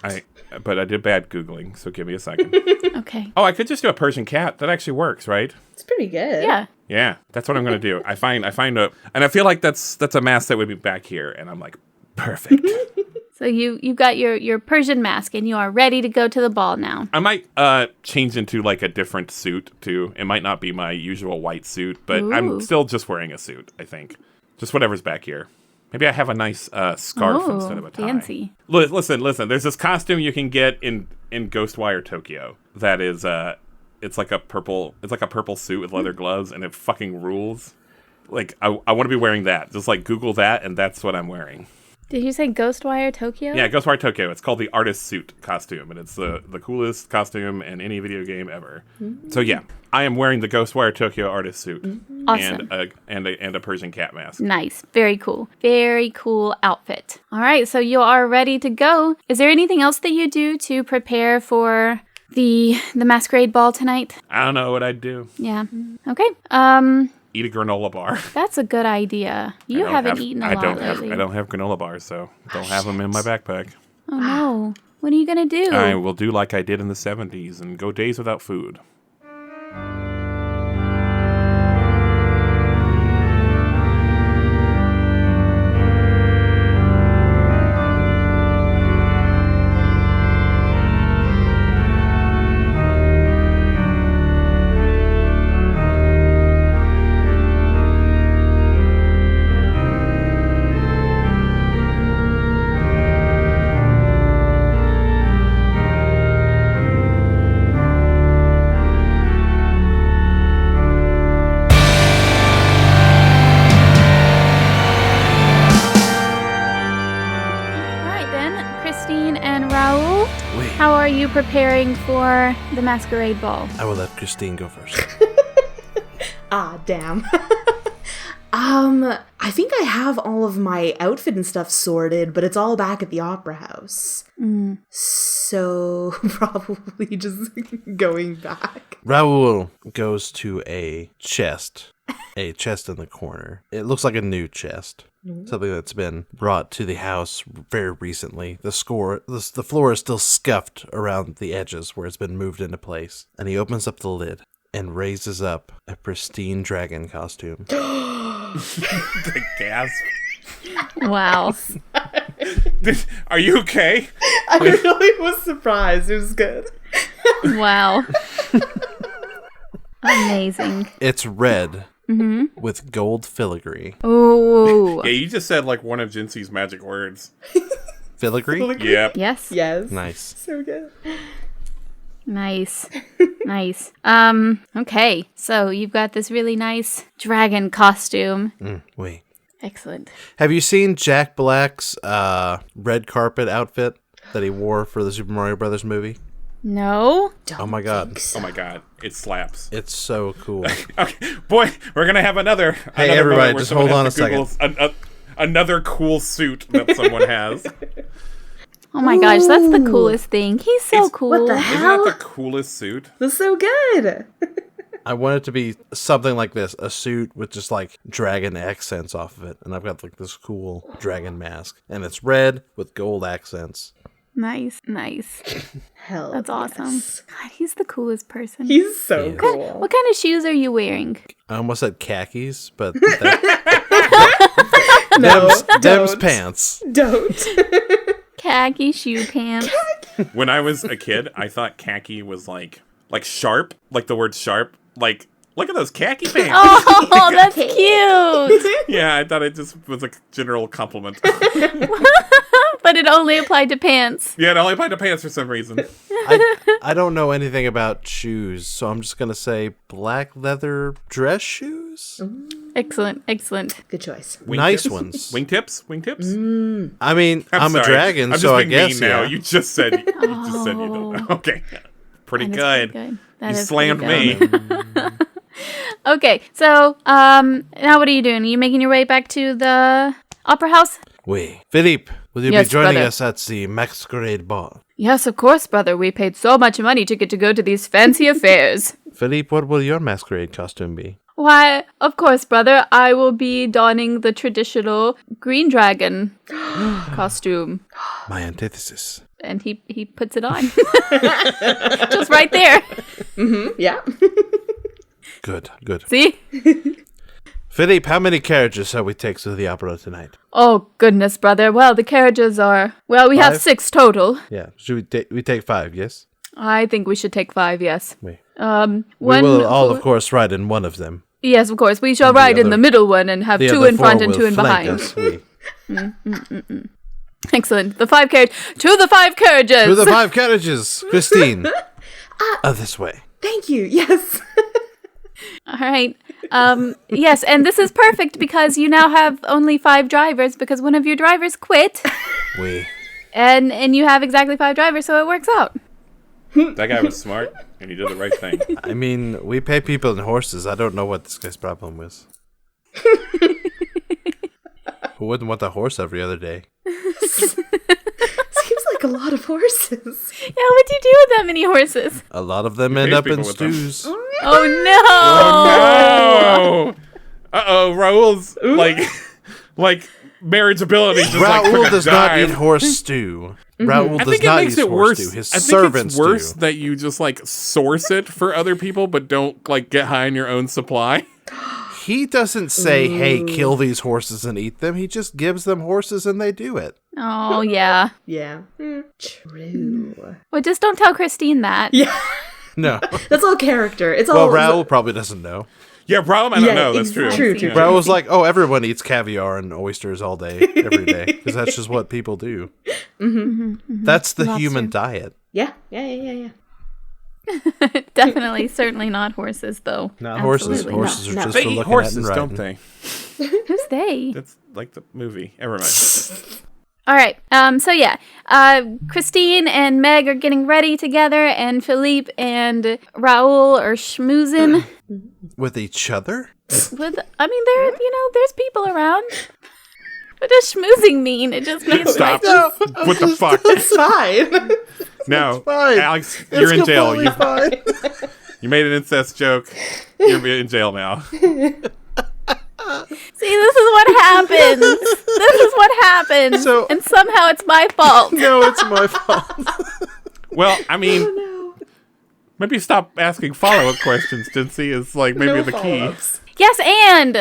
But I did bad Googling, so give me a second. Okay. Oh, I could just do a Persian cat. That actually works, right? It's pretty good. Yeah. Yeah, that's what I'm going to do. I find and I feel like that's a mask that would be back here, and I'm like, perfect. So you got your Persian mask, and you are ready to go to the ball now. I might change into a different suit, too. It might not be my usual white suit, but I'm still just wearing a suit, I think. Just whatever's back here. Maybe I have a nice scarf instead of a tie. Fancy. Listen. There's this costume you can get in Ghostwire Tokyo that is it's like a purple suit with leather gloves, and it fucking rules. I want to be wearing that. Just Google that, and that's what I'm wearing. Did you say Ghostwire Tokyo? Yeah, Ghostwire Tokyo. It's called the artist suit costume, and it's the coolest costume in any video game ever. Mm-hmm. So yeah, I am wearing the Ghostwire Tokyo artist suit. Mm-hmm. Awesome. and a Persian cat mask. Nice. Very cool. Very cool outfit. All right, so you are ready to go. Is there anything else that you do to prepare for the Masquerade ball tonight? I don't know what I'd do. Yeah. Okay. Eat a granola bar. That's a good idea. You haven't eaten a lot lately. I don't have granola bars, so don't have them in my backpack. Oh no. What are you gonna do? I will do like I did in the 70s and go days without food. How are you preparing for the Masquerade Ball? I will let Christine go first. Damn. I think I have all of my outfit and stuff sorted, but it's all back at the Opera House. So, probably just going back. Raoul goes to a chest in the corner. It looks like a new chest. Something that's been brought to the house very recently. The floor is still scuffed around the edges where it's been moved into place. And he opens up the lid and raises up a pristine dragon costume. The gasp. Wow. Are you okay? I really was surprised. It was good. Wow. Amazing. It's red with gold filigree. Ooh. Yeah, you just said like one of Jinxie's magic words. Filigree? Yep. Yes. Yes. Nice. So good. Nice. Nice. Okay. So you've got this really nice dragon costume. Wait. Excellent. Have you seen Jack Black's red carpet outfit that he wore for the Super Mario Brothers movie? No. Oh my god. Oh my god. It slaps. It's so cool. Okay. Boy, we're gonna have another Hey, moment everybody, where just someone hold on has a to Google another cool suit that someone has. Oh my gosh, that's the coolest thing. He's so cool. What the Isn't hell? that the coolest suit? That's so good. I want it to be something like this, a suit with just like dragon accents off of it. And I've got like this cool dragon mask. And it's red with gold accents. Nice. Nice. Hell, That's awesome. yes. God, he's the coolest person. He's so cool. What kind of shoes are you wearing? I almost said khakis, but No, Dem's don't. pants. Don't. Khaki shoe pants. When I was a kid, I thought khaki was like sharp, like the word sharp. Like, look at those khaki pants. Oh, that's cute. Yeah, I thought it just was a general compliment. But it only applied to pants. Yeah, it only applied to pants for some reason. I don't know anything about shoes, so I'm just going to say black leather dress shoes? Excellent. Excellent. Good choice. Nice ones. Wingtips? I mean, I'm a sorry. dragon, I'm so just I being guess, mean now. yeah. You just said you just said you don't know. Okay. Pretty That is good. pretty good. That You is slammed pretty me. good. Okay, so now what are you doing? Are you making your way back to the opera house? Wait. Philippe, will you Yes, be joining brother. us at the Masquerade Ball? Yes, of course, brother. We paid so much money to get to go to these fancy affairs. Philippe, what will your masquerade costume be? Why, of course, brother. I will be donning the traditional green dragon costume. My antithesis. And he puts it on. Just right there. Yeah. Good. See? Philippe, how many carriages shall we take to the opera tonight? Oh, goodness, brother. Well, the carriages are... Well, we have 5? 6 total. Yeah. Should we take 5, yes? I think we should take 5, yes. Wait. One, We will all, of course, ride in one of them. Yes, of course. We shall And the ride in other- the middle one and have The 2 other in front 4 and will 2 in flank behind. us, we. Excellent. The 5 carriage. To the 5 carriages! To the 5 carriages! Christine! This way. Thank you. Yes. All right. Yes, and this is perfect because you now have only 5 drivers because one of your drivers quit. We. And you have exactly 5 drivers, so it works out. That guy was smart, and he did the right thing. I mean, we pay people in horses. I don't know what this guy's problem was. Who wouldn't want a horse every other day? Seems like a lot of horses. Yeah, what'd you do with that many horses? A lot of them You end chase up in people with them. stews. Oh, no! Oh, uh-oh, Raoul's, like marriageability just Raoul like does not eat horse stew. Raoul I does think it not makes eat it horse worse. stew. His I think servants it's worse do. that you just like source it for other people, but don't like get high on your own supply. He doesn't say, hey, kill these horses and eat them. He just gives them horses and they do it. Oh, yeah. Yeah. True. Well, just don't tell Christine that. Yeah. No. That's all character. It's Well, all Raoul probably doesn't know. Yeah, problem. I don't know. That's exactly. true. True. Raoul's like, oh, everyone eats caviar and oysters all day, every day. Because that's just what people do. That's the human diet. Yeah. Definitely, certainly not horses, though. Not horses. Absolutely Horses not. are just They for eat looking horses, at and don't riding. they? Who's they? That's like the movie. Never mind. All right. So yeah, Christine and Meg are getting ready together, and Philippe and Raoul are schmoozing With each other? with. I mean, there's people around. What does schmoozing mean? It just means Stop. like What the fuck? It's fine. No, fine. Alex, you're in jail. completely fine. You made an incest joke. You're in jail now. See, this is what happens. This is what happens. So- and somehow it's my fault. No, it's my fault. Well, I mean, maybe stop asking follow-up questions, Dincy, is like maybe No the key. follow-ups. Yes, and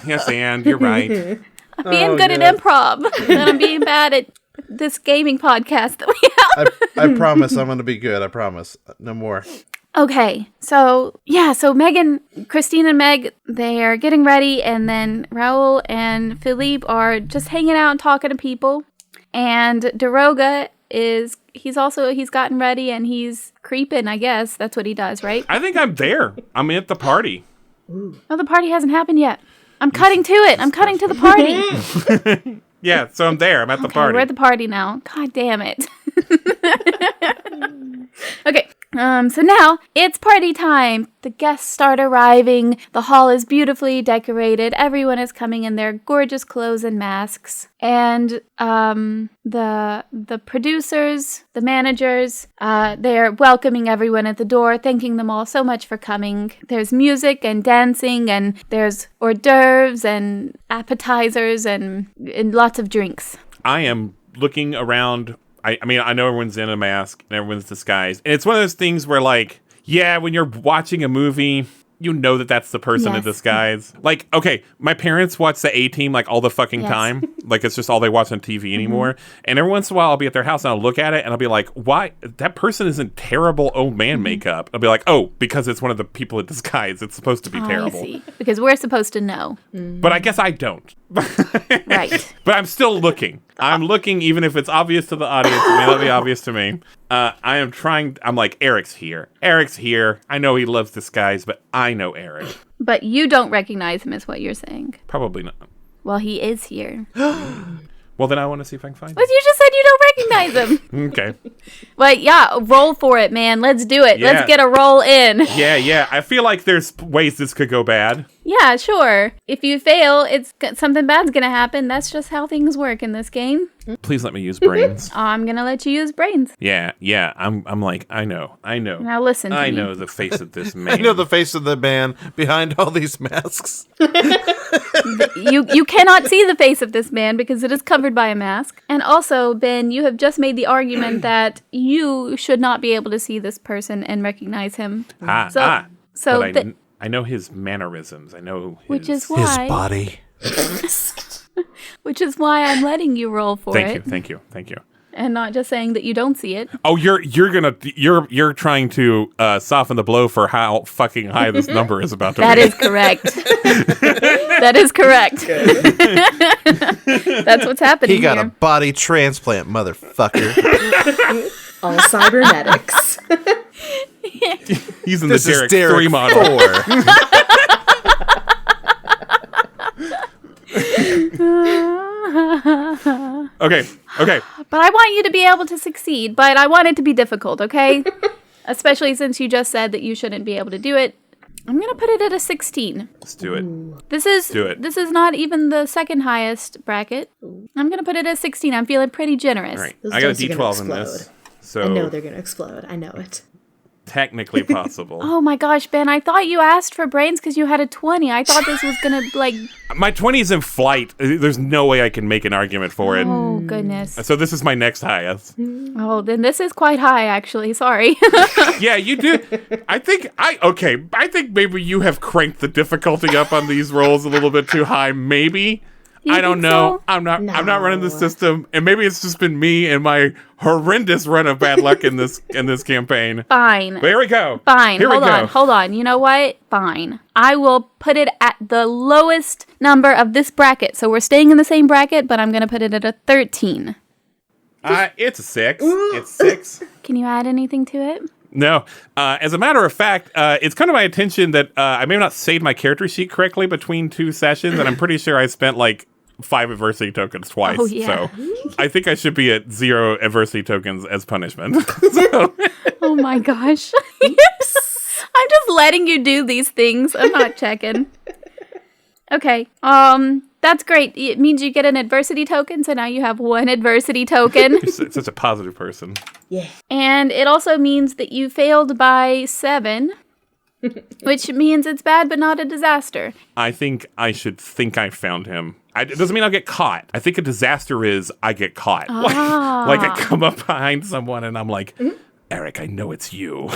Yes, and you're right. being good at improv, and I'm being bad at this gaming podcast that we have. I promise I'm going to be good. I promise. No more. Okay, so Christine and Meg, they are getting ready, and then Raoul and Philippe are just hanging out and talking to people. And Daroga he's gotten ready and he's creeping, I guess. That's what he does, right? I think I'm there. I'm at the party. Oh, the party hasn't happened yet. I'm cutting to it. I'm cutting to the party. Yeah, so I'm there. I'm at the party. We're at the party now. God damn it. Okay. So now it's party time. The guests start arriving. The hall is beautifully decorated. Everyone is coming in their gorgeous clothes and masks. And the producers, the managers, they are welcoming everyone at the door, thanking them all so much for coming. There's music and dancing, and there's hors d'oeuvres and appetizers and lots of drinks. I am looking around. I mean, I know everyone's in a mask and everyone's disguised. And it's one of those things where, like, yeah, when you're watching a movie, you know that that's the person in Yes. disguise. Like, okay, my parents watch the A-Team, like, all the fucking Yes. time. Like, it's just all they watch on TV anymore. And every once in a while, I'll be at their house and I'll look at it and I'll be like, why? That person is in terrible old man makeup. I'll be like, oh, because it's one of the people in disguise. It's supposed to be terrible. I see. Because we're supposed to know. But I guess I don't. Right. But I'm still looking. I'm looking, even if it's obvious to the audience. It may not be obvious to me. I am trying. I'm like, Eric's here. Eric's here. I know he loves disguise, but I know Eric. But you don't recognize him, is what you're saying. Probably not. Well, he is here. Well, then I want to see if I can find him. But you just said you don't recognize him. Okay. But yeah, roll for it, man. Let's do it. Yeah. Let's get a roll in. Yeah. I feel like there's ways this could go bad. Yeah, sure. If you fail, something bad's gonna happen. That's just how things work in this game. Please let me use brains. I'm gonna let you use brains. Yeah. I'm like, I know. Now listen to I me. know the face of this man. I know the face of the man behind all these masks. You cannot see the face of this man because it is covered by a mask. And also, Ben, you have just made the argument that you should not be able to see this person and recognize him. So But I know his mannerisms. I know his... which is His why body. which is why I'm letting you roll for it. Thank you. And not just saying that you don't see it. Oh, you're trying to soften the blow for how fucking high this number is about to That be. is correct. That is correct. That's what's happening He got here. a body transplant, motherfucker. All cybernetics. He's in This the is Derek, Derek 3 model. 4. Okay. But I want you to be able to succeed, but I want it to be difficult, okay? Especially since you just said that you shouldn't be able to do it. I'm going to put it at a 16. Let's do it. This is Do it. This is not even the second highest bracket. I'm going to put it at 16. I'm feeling pretty generous. All right. Those I got a dice are gonna D12 in this. explode. So I know they're gonna explode. I know it. technically possible. Oh my gosh, Ben, I thought you asked for brains because you had a 20. I thought this was going to, like... My 20 is in flight. There's no way I can make an argument for it. Oh, goodness. So this is my next highest. Oh, then this is quite high, actually. Sorry. Yeah, you do. I think maybe you have cranked the difficulty up on these rolls a little bit too high. Maybe. You I don't think know. so? I'm not running the No. system, and maybe it's just been me and my horrendous run of bad luck in this campaign. Fine. But here we go. Fine. Here Hold we go. on. Hold on. You know what? Fine. I will put it at the lowest number of this bracket. So we're staying in the same bracket, but I'm going to put it at a 13. It's a 6. It's 6. Can you add anything to it? No. As a matter of fact, it's come to my attention that I may have not saved my character sheet correctly between two sessions, and I'm pretty sure I spent like 5 adversity tokens twice. Oh, yeah. So I think I should be at 0 adversity tokens as punishment. So, Oh my gosh. I'm just letting you do these things. I'm not checking. Okay. That's great. It means you get an adversity token, so now you have 1 adversity token. you're such a positive person. Yeah. And it also means that you failed by 7, which means it's bad but not a disaster. I think I should think I found him. It doesn't mean I'll get caught. I think a disaster is I get caught. Like I come up behind someone and I'm like, Eric, I know it's you.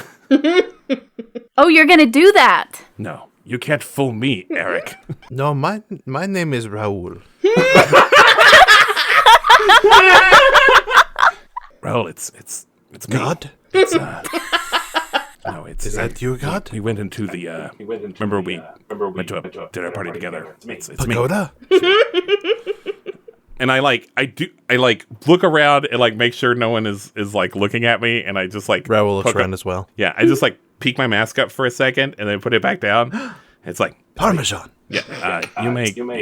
Oh, you're going to do that. No, you can't fool me, Eric. No, my name is Raoul. Raoul, it's me. God? It's no, it's Is that you, God? We went into the. Remember we went to a dinner party together. It's me. Pagoda? And I look around and like make sure no one is like looking at me, and I just like Raoul looks poke around up- as well. Yeah, I just like peek my mask up for a second and then put it back down. It's like Parmesan. yeah, you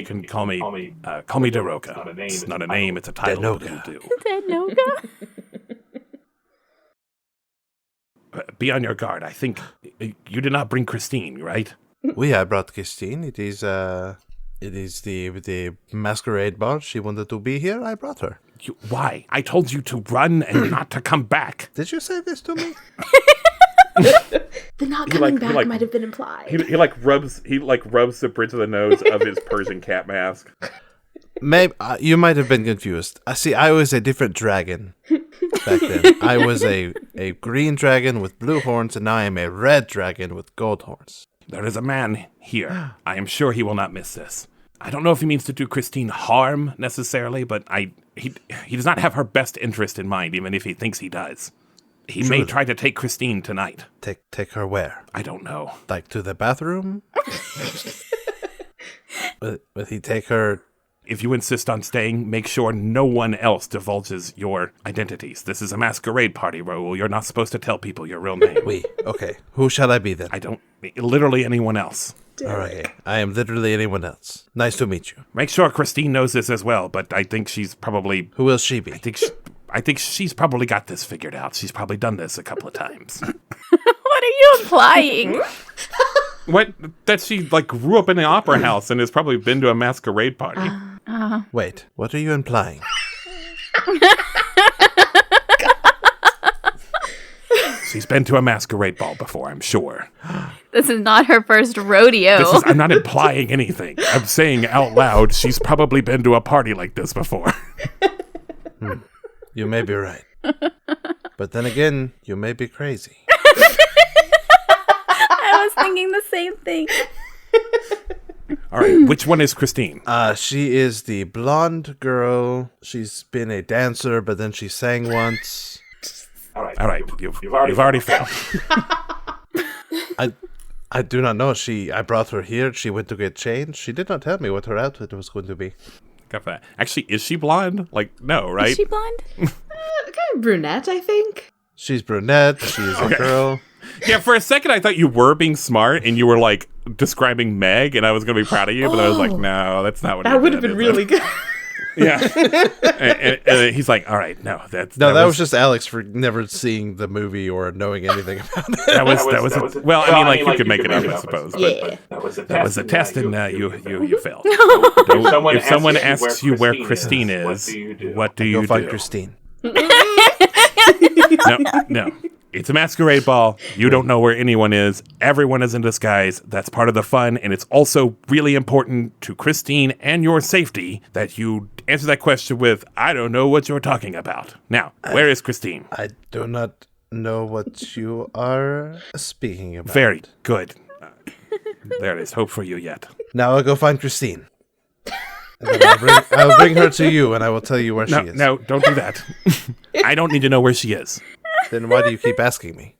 can call me Daroga. It's not a name, it's a title. But Daroga. it'll do. Daroga? Be on your guard. I think you did not bring Christine, right? I brought Christine. It is the Masquerade ball. She wanted to be here. I brought her. Why? I told you to run and not to come back. Did you say this to me? The not He coming like- he back like- might have been implied. He rubs the bridge of the nose of his Persian cat mask. Maybe you might have been confused. See, I was a different dragon back then. I was a green dragon with blue horns, and now I am a red dragon with gold horns. There is a man here. I am sure he will not miss this. I don't know if he means to do Christine harm necessarily, but he does not have her best interest in mind, even if he thinks he does. He may try to take Christine tonight. Take her where? I don't know. Like to the bathroom? Will he take her? If you insist on staying, make sure no one else divulges your identities. This is a masquerade party, Raoul. You're not supposed to tell people your real name. Okay. Who shall I be then? Literally anyone else. All right. I am literally anyone else. Nice to meet you. Make sure Christine knows this as well, but I think she's probably... Who will she be? I think she's probably got this figured out. She's probably done this a couple of times. What are you implying? What? That she like grew up in the opera house and has probably been to a masquerade party. Wait, what are you implying? She's been to a masquerade ball before, I'm sure. This is not her first rodeo. I'm not implying anything. I'm saying out loud, she's probably been to a party like this before. You may be right. But then again, you may be crazy. I was thinking the same thing. All right, which one is Christine? She is the blonde girl. She's been a dancer, but then she sang once. All right, you've already failed. I do not know. I brought her here. She went to get changed. She did not tell me what her outfit was going to be. Got that. Actually, is she blonde? Like, no, right? Is she blonde? Kind of brunette, I think. She's brunette. She's a girl. Yeah, for a second I thought you were being smart and you were like describing Meg and I was going to be proud of you, but I was like, no, that's not what That would have been really good. Yeah. and he's like, all right, no, that was just Alex for never seeing the movie or knowing anything about it. That was well, I mean, like, you could make it up, I suppose. Yeah. But that was a test, and you failed. If someone asks you where Christine is, what do you Go find do? Christine. No. It's a masquerade ball. You don't know where anyone is. Everyone is in disguise. That's part of the fun. And it's also really important to Christine and your safety that you answer that question with, I don't know what you're talking about. Now, where is Christine? I do not know what you are speaking about. Very good. There is hope for you yet. Now I'll go find Christine. And then I'll bring her to you, and I will tell you where she is. No, don't do that. I don't need to know where she is. Then why do you keep asking me?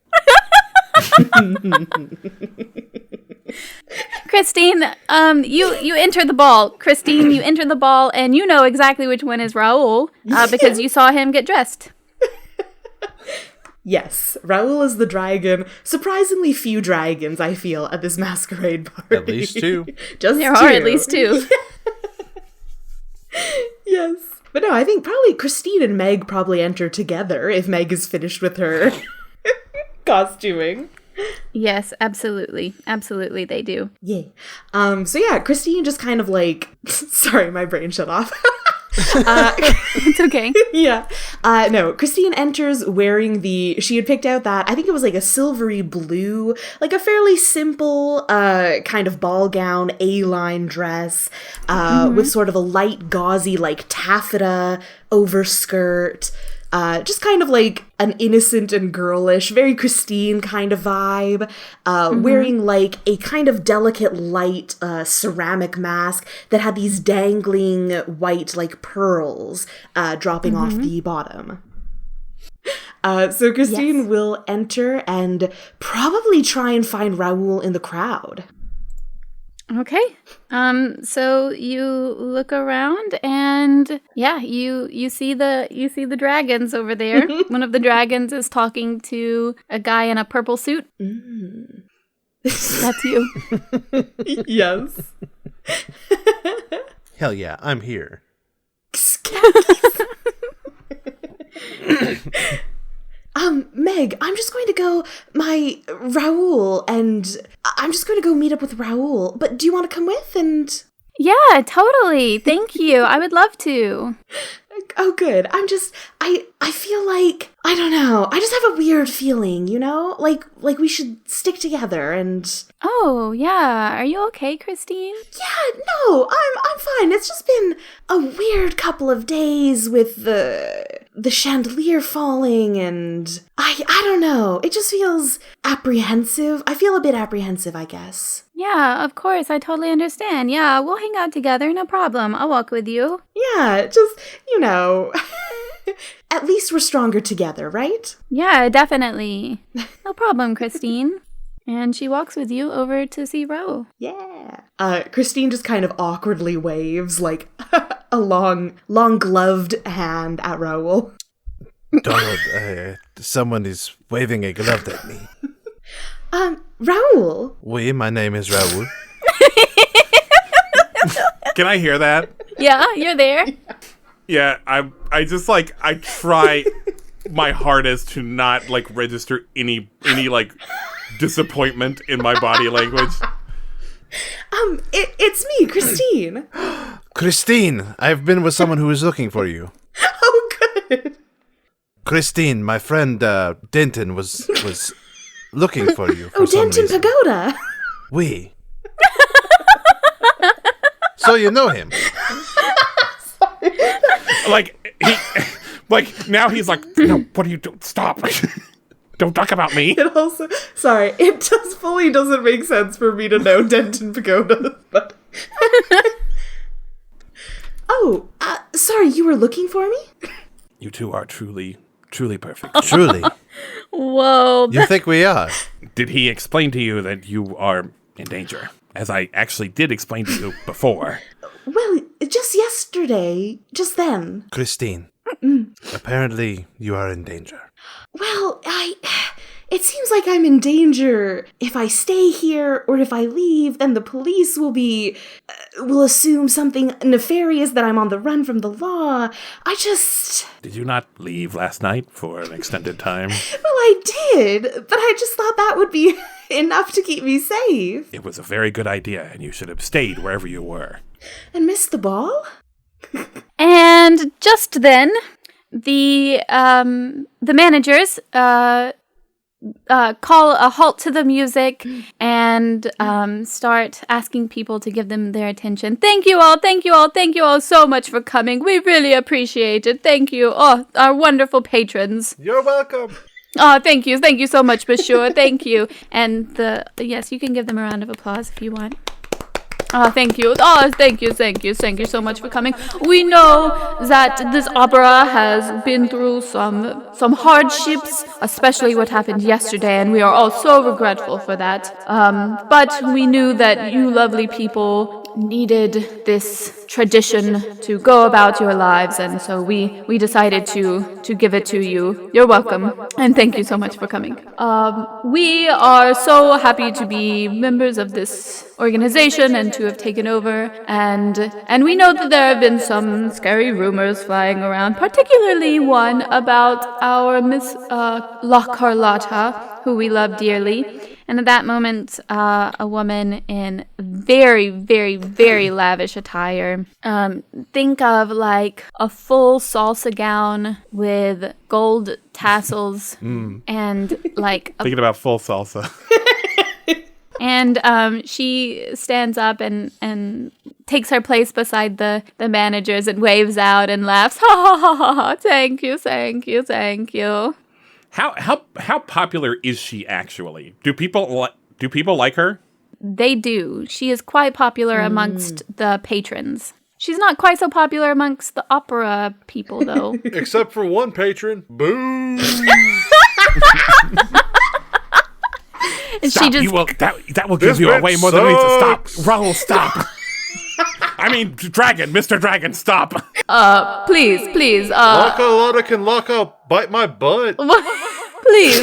Christine, you enter the ball. Christine, you enter the ball, and you know exactly which one is Raoul because you saw him get dressed. Yes, Raoul is the dragon. Surprisingly few dragons, I feel, at this masquerade party. At least 2. Just There 2. are at least 2. Yes. But no, I think probably Christine and Meg probably enter together if Meg is finished with her costuming. Yes, absolutely. Absolutely, they do. Yeah. So yeah, Christine just kind of like... Sorry, my brain shut off. It's okay. Yeah. No, Christine enters wearing she had picked out that, I think it was like a silvery blue, like a fairly simple kind of ball gown, A-line dress, with sort of a light gauzy like taffeta overskirt. Just kind of like an innocent and girlish, very Christine kind of vibe, wearing like a kind of delicate light ceramic mask that had these dangling white like pearls dropping off the bottom. So Christine will enter and probably try and find Raoul in the crowd. Okay. So you look around and you see the dragons over there. One of the dragons is talking to a guy in a purple suit. That's you. Yes. Hell yeah, I'm here. Meg, I'm just going to go Raoul, and I'm just going to go meet up with Raoul. But do you want to come with? And Yeah, totally. Thank you. I would love to. oh, good. I feel like, I don't know. I just have a weird feeling, you know? Like we should stick together and... Oh, yeah. Are you okay, Christine? Yeah, no, I'm fine. It's just been a weird couple of days with the chandelier falling, and I don't know. It just feels apprehensive. I feel a bit apprehensive, I guess. Yeah, of course. I totally understand. Yeah, we'll hang out together. No problem. I'll walk with you. Yeah, just, you know, at least we're stronger together, right? Yeah, definitely. No problem, Christine. And she walks with you over to see Raoul. Yeah. Christine just kind of awkwardly waves, like, a long gloved hand at Raoul. Donald, someone is waving a glove at me. Raoul? Oui, my name is Raoul. Can I hear that? Yeah, you're there. Yeah, I just like, I try my hardest to not like register any like disappointment in my body language. It's me, Christine. Christine, I've been with someone who is looking for you. Oh, good. Christine, my friend Denton was looking for you for some Denton reason. Pagoda. Oui. So you know him. Now he's like, no, what are you doing? Stop. Don't talk about me. It also, sorry, it just fully doesn't make sense for me to know Denton Pagoda, but... Oh, sorry, you were looking for me? You two are truly perfect. Truly. Whoa. You think we are? Did he explain to you that you are in danger? As I actually did explain to you before. Well, just yesterday, just then. Christine, apparently you are in danger. Well, it seems like I'm in danger. If I stay here or if I leave, then the police will be will assume something nefarious, that I'm on the run from the law. Did you not leave last night for an extended time? Well, I did, but I just thought that would be enough to keep me safe. It was a very good idea, and you should have stayed wherever you were. And missed the ball? And just then, the managers call a halt to the music and start asking people to give them their attention. Thank you all so much for coming. We really appreciate it. Thank you. Oh, our wonderful patrons. You're welcome. Oh, thank you so much, monsieur. Thank you. And yes, you can give them a round of applause if you want. Oh, thank you. Oh, thank you so much for coming. We know that this opera has been through some hardships, especially what happened yesterday, and we are all so regretful for that. But we knew that you lovely people needed this tradition to go about your lives, and so we decided to give it to you. You're welcome, and thank you so much for coming. We are so happy to be members of this organization and to have taken over, and we know that there have been some scary rumors flying around, particularly one about our Miss La Carlotta, who we love dearly. And at that moment, a woman in very, very, very lavish attire, think of like a full salsa gown with gold tassels and like Thinking about full salsa. And she stands up and takes her place beside the managers and waves out and laughs. Ha ha ha ha ha! Thank you. How popular is she actually? Do people like her? They do. She is quite popular amongst the patrons. She's not quite so popular amongst the opera people, though. Except for one patron. Boo! And Stop! she just That will give you away more than it needs to stop. Raoul, stop! I mean, Mr. Dragon, stop! Please. La Carlotta can lock up, bite my butt. Please,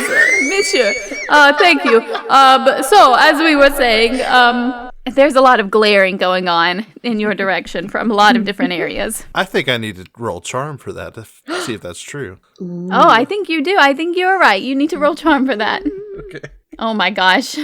monsieur. Thank you. So, as we were saying, there's a lot of glaring going on in your direction from a lot of different areas. I think I need to roll charm for that to see if that's true. Oh, I think you do. I think you're right. You need to roll charm for that. Okay. Oh my gosh.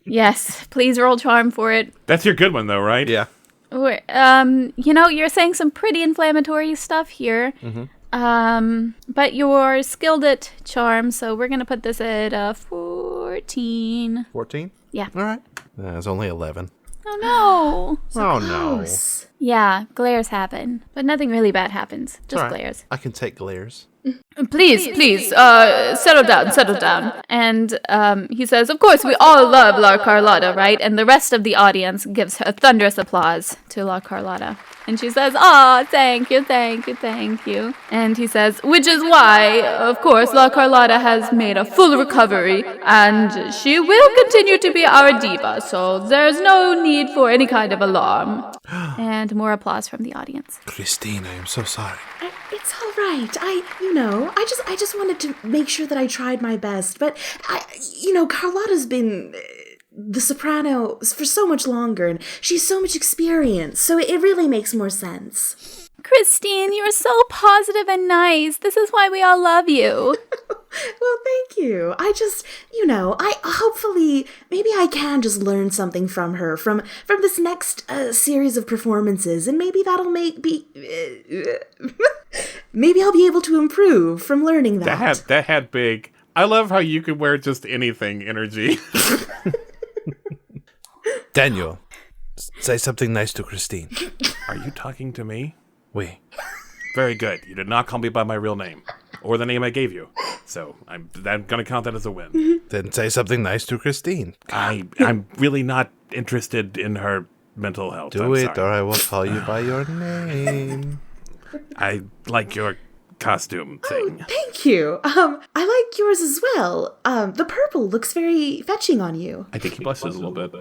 Yes, please roll charm for it. That's your good one, though, right? Yeah. You're saying some pretty inflammatory stuff here. Mm-hmm. But you're skilled at charm, so we're gonna put this at 14. 14? Yeah. All right. It's only 11. Oh no. Oh no. Close. Yeah, glares happen, but nothing really bad happens. Just All right. glares. I can take glares. Please, settle down. And he says, of course, we all love La Carlotta, right? And the rest of the audience gives her thunderous applause to La Carlotta. And she says, thank you. And he says, which is why, of course, La Carlotta has made a full recovery, and she will continue to be our diva, so there's no need for any kind of alarm. And more applause from the audience. Christine, I am so sorry. It's all right. I just wanted to make sure that I tried my best. But Carlotta's been the soprano for so much longer, and she's so much experience. So it really makes more sense. Christine, you're so positive and nice. This is why we all love you. Well, thank you. I just, hopefully, maybe I can just learn something from her, from this next series of performances, and maybe that'll maybe I'll be able to improve from learning that. That had big. I love how you could wear just anything energy. Daniel, say something nice to Christine. Are you talking to me? Oui. Very good. You did not call me by my real name or the name I gave you. So I'm going to count that as a win. Then say something nice to Christine. I'm really not interested in her mental health. Do I'm it, sorry. or I will call you by your name. I like your costume thing. Thank you. I like yours as well. The purple looks very fetching on you. I think he blushes a little bit.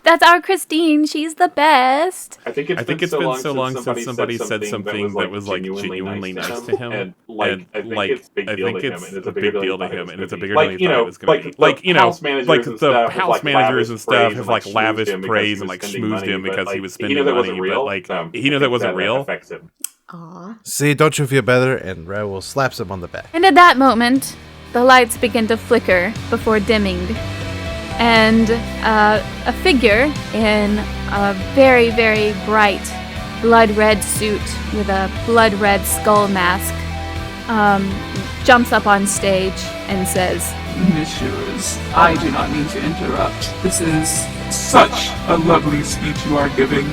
That's our Christine. She's the best. I think it's been so long since somebody said something that was like genuinely nice to him, and I think it's a big deal to him, and it's a bigger deal than he thought it was going to be. Like the house managers and stuff have like lavished praise and like schmoozed him because he was spending money, but like he knew that wasn't real. Aww. See, don't you feel better? And Raoul slaps him on the back. And at that moment, the lights begin to flicker before dimming. And a figure in a very, very bright blood red suit with a blood red skull mask jumps up on stage and says, Messieurs, I do not mean to interrupt. This is such a lovely speech you are giving.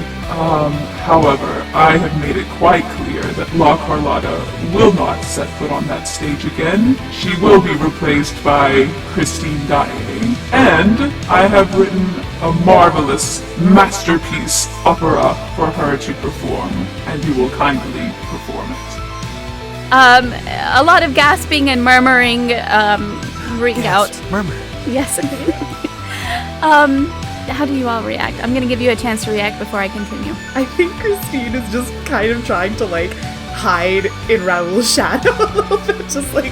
However, I have made it quite clear that La Carlotta will not set foot on that stage again. She will be replaced by Christine Daae. And I have written a marvelous masterpiece opera for her to perform, and you will kindly perform it. A lot of gasping and murmuring ring out. Murmur. Yes. How do you all react? I'm gonna give you a chance to react before I continue. I think Christine is just kind of trying to, like, hide in Raoul's shadow a little bit, just like...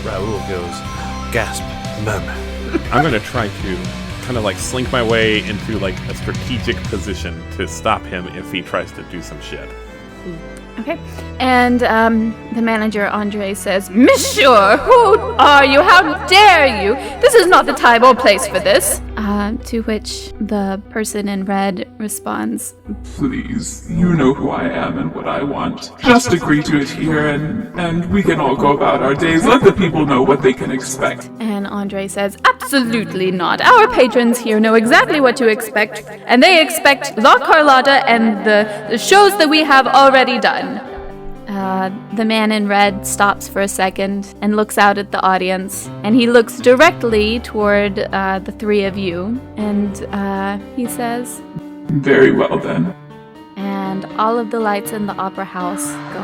Raoul goes, gasp, murmur. I'm gonna try to kind of like slink my way into like a strategic position to stop him if he tries to do some shit. Okay. And the manager, Andre, says, Monsieur, who are you? How dare you? This is not the time or place for this. To which the person in red responds, Please, you know who I am and what I want. Just agree to it here and we can all go about our days. Let the people know what they can expect. And Andre says, absolutely not. Our patrons here know exactly what to expect, and they expect La Carlotta and the shows that we have already done. The man in red stops for a second and looks out at the audience, and he looks directly toward the three of you, and he says, Very well then. And all of the lights in the opera house go